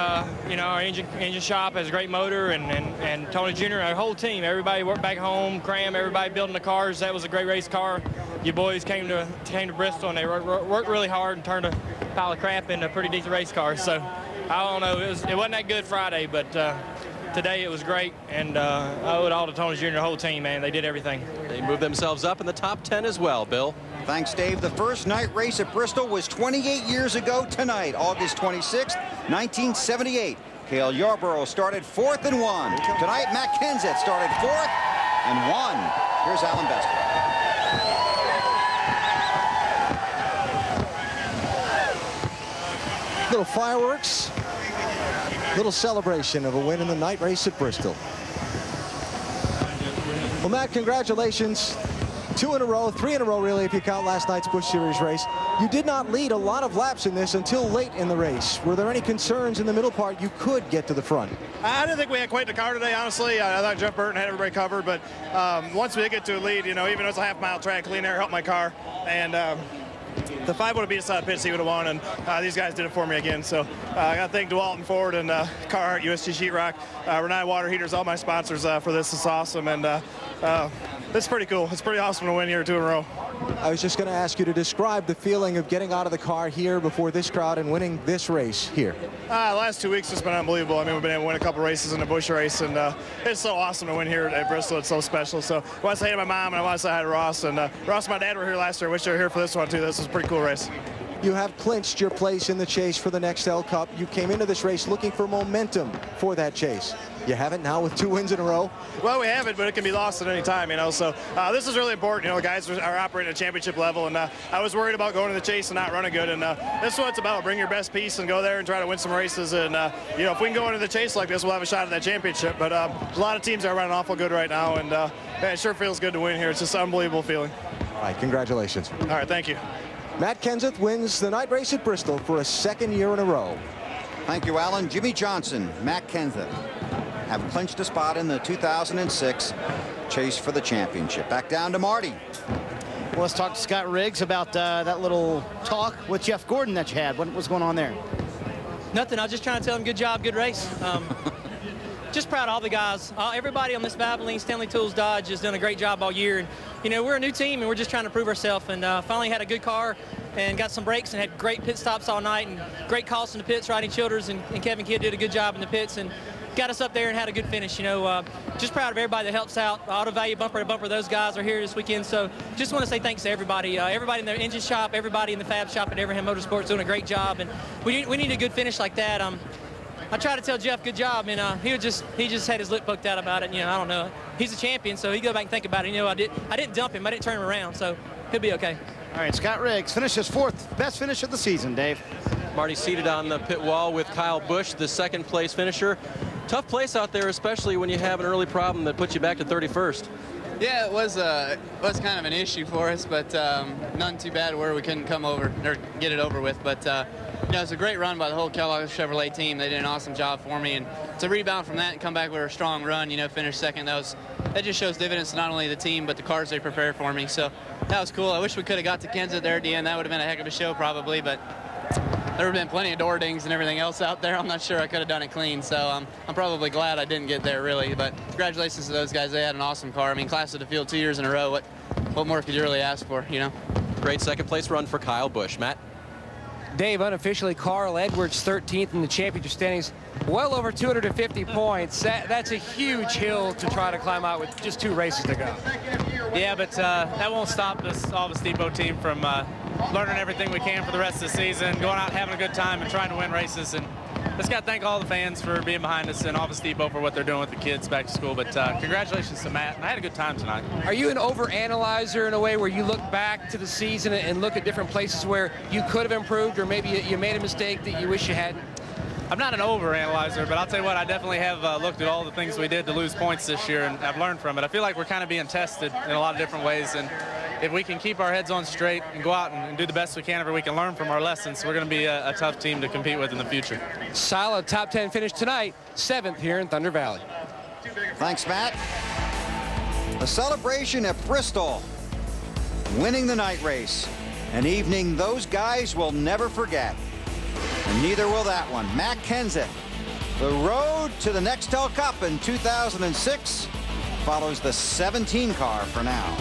you know, our engine shop has a great motor, and Tony Jr., our whole team, everybody worked back home, Cram, everybody building the cars. That was a great race car. You boys came to Bristol, and they worked really hard and turned a pile of crap into a pretty decent race car. So I don't know, it wasn't that good Friday, but today it was great, and I owe it all to Tony Jr. and the whole team, man. They did everything. They moved themselves up in the top 10 as well, Bill. Thanks, Dave. The first night race at Bristol was 28 years ago tonight, August 26th, 1978. Cale Yarborough started 4th and 1. Tonight, Matt Kenseth started 4th and 1. Here's Alan Bester. Little fireworks, little celebration of a win in the night race at Bristol. Well, Matt, congratulations. 2 in a row, 3 in a row, really, if you count last night's Busch Series race. You did not lead a lot of laps in this until late in the race. Were there any concerns in the middle part you could get to the front? I didn't think we had quite the car today, honestly. I thought Jeff Burton had everybody covered, but once we did get to a lead, you know, even though it's a half-mile track, clean air helped my car. And the 5 would have beat us out of pits, he would have won, and these guys did it for me again. So I got to thank DeWalt and Ford and Carhartt, USG Sheetrock, Renai Water Heaters, all my sponsors for this. It's awesome, and it's pretty cool. It's pretty awesome to win here 2 in a row. I was just going to ask you to describe the feeling of getting out of the car here before this crowd and winning this race here. The last 2 weeks has been unbelievable. I mean, we've been able to win a couple races in the Busch race, and it's so awesome to win here at Bristol. It's so special. So I want to say hi to my mom, and I want to say hi to Ross. And Ross and my dad were here last year. I wish they were here for this one, too. This was a pretty cool race. You have clinched your place in the chase for the Nextel Cup. You came into this race looking for momentum for that chase. You haven't now with 2 wins in a row? Well, we have it, but it can be lost at any time, you know. So this is really important. You know, the guys are operating at championship level, and I was worried about going to the chase and not running good. And this is what it's about. Bring your best piece and go there and try to win some races. And, you know, if we can go into the chase like this, we'll have a shot at that championship. But there's a lot of teams that are running awful good right now, and man, it sure feels good to win here. It's just an unbelievable feeling. All right, congratulations. All right, thank you. Matt Kenseth wins the night race at Bristol for a 2nd year in a row. Thank you, Alan. Jimmy Johnson, Matt Kenseth have clinched a spot in the 2006 chase for the championship. Back down to Marty. Well, let's talk to Scott Riggs about that little talk with Jeff Gordon that you had. What was going on there? Nothing. I was just trying to tell him good job, good race. Just proud of all the guys. Everybody on this Valvoline Stanley Tools Dodge has done a great job all year. And, you know, we're a new team, and we're just trying to prove ourselves. And finally had a good car and got some brakes and had great pit stops all night and great calls in the pits. Rodney Childers and Kevin Kidd did a good job in the pits and got us up there and had a good finish. You know, just proud of everybody that helps out. Auto Value Bumper to Bumper, those guys are here this weekend. So just want to say thanks to everybody. Everybody in the engine shop, everybody in the fab shop at Everham Motorsports doing a great job. And we need a good finish like that. I try to tell Jeff good job, and he just had his lip poked out about it. And, you know, I don't know. He's a champion, so he go back and think about it. You know, I didn't dump him. I didn't turn him around, so he'll be okay. All right, Scott Riggs finishes 4th, best finish of the season, Dave. Marty seated on the pit wall with Kyle Busch, the 2nd place finisher. Tough place out there, especially when you have an early problem that puts you back to 31st. Yeah, it was kind of an issue for us, but none too bad where we couldn't come over or get it over with. But you know, it's a great run by the whole Kellogg Chevrolet team. They did an awesome job for me, and to rebound from that and come back with a strong run, you know, finish 2nd, that just shows dividends to not only the team but the cars they prepared for me. So that was cool. I wish we could have got to Kenseth there at the end. That would have been a heck of a show probably, but there have been plenty of door dings and everything else out there. I'm not sure I could have done it clean, so I'm probably glad I didn't get there, really. But congratulations to those guys. They had an awesome car. I mean, class of the field 2 years in a row. What more could you really ask for, you know? Great 2nd place run for Kyle Busch. Matt? Dave, unofficially, Carl Edwards 13th in the championship standings. Well over 250 points. That's a huge hill to try to climb out with just 2 races to go. Yeah, but that won't stop us, all the Depot team, from learning everything we can for the rest of the season, going out having a good time and trying to win races. And just got to thank all the fans for being behind us and Office Depot for what they're doing with the kids back to school. But congratulations to Matt, and I had a good time tonight. Are you an overanalyzer in a way where you look back to the season and look at different places where you could have improved, or maybe you made a mistake that you wish you hadn't? I'm not an overanalyzer, but I'll tell you what, I definitely have looked at all the things we did to lose points this year, and I've learned from it. I feel like we're kind of being tested in a lot of different ways, and if we can keep our heads on straight and go out and do the best we can every week and learn from our lessons, we're going to be a tough team to compete with in the future. Solid top 10 finish tonight, 7th here in Thunder Valley. Thanks, Matt. A celebration at Bristol, winning the night race. An evening those guys will never forget. And neither will that one. Matt Kenseth. The road to the Nextel Cup in 2006 follows the 17 car for now.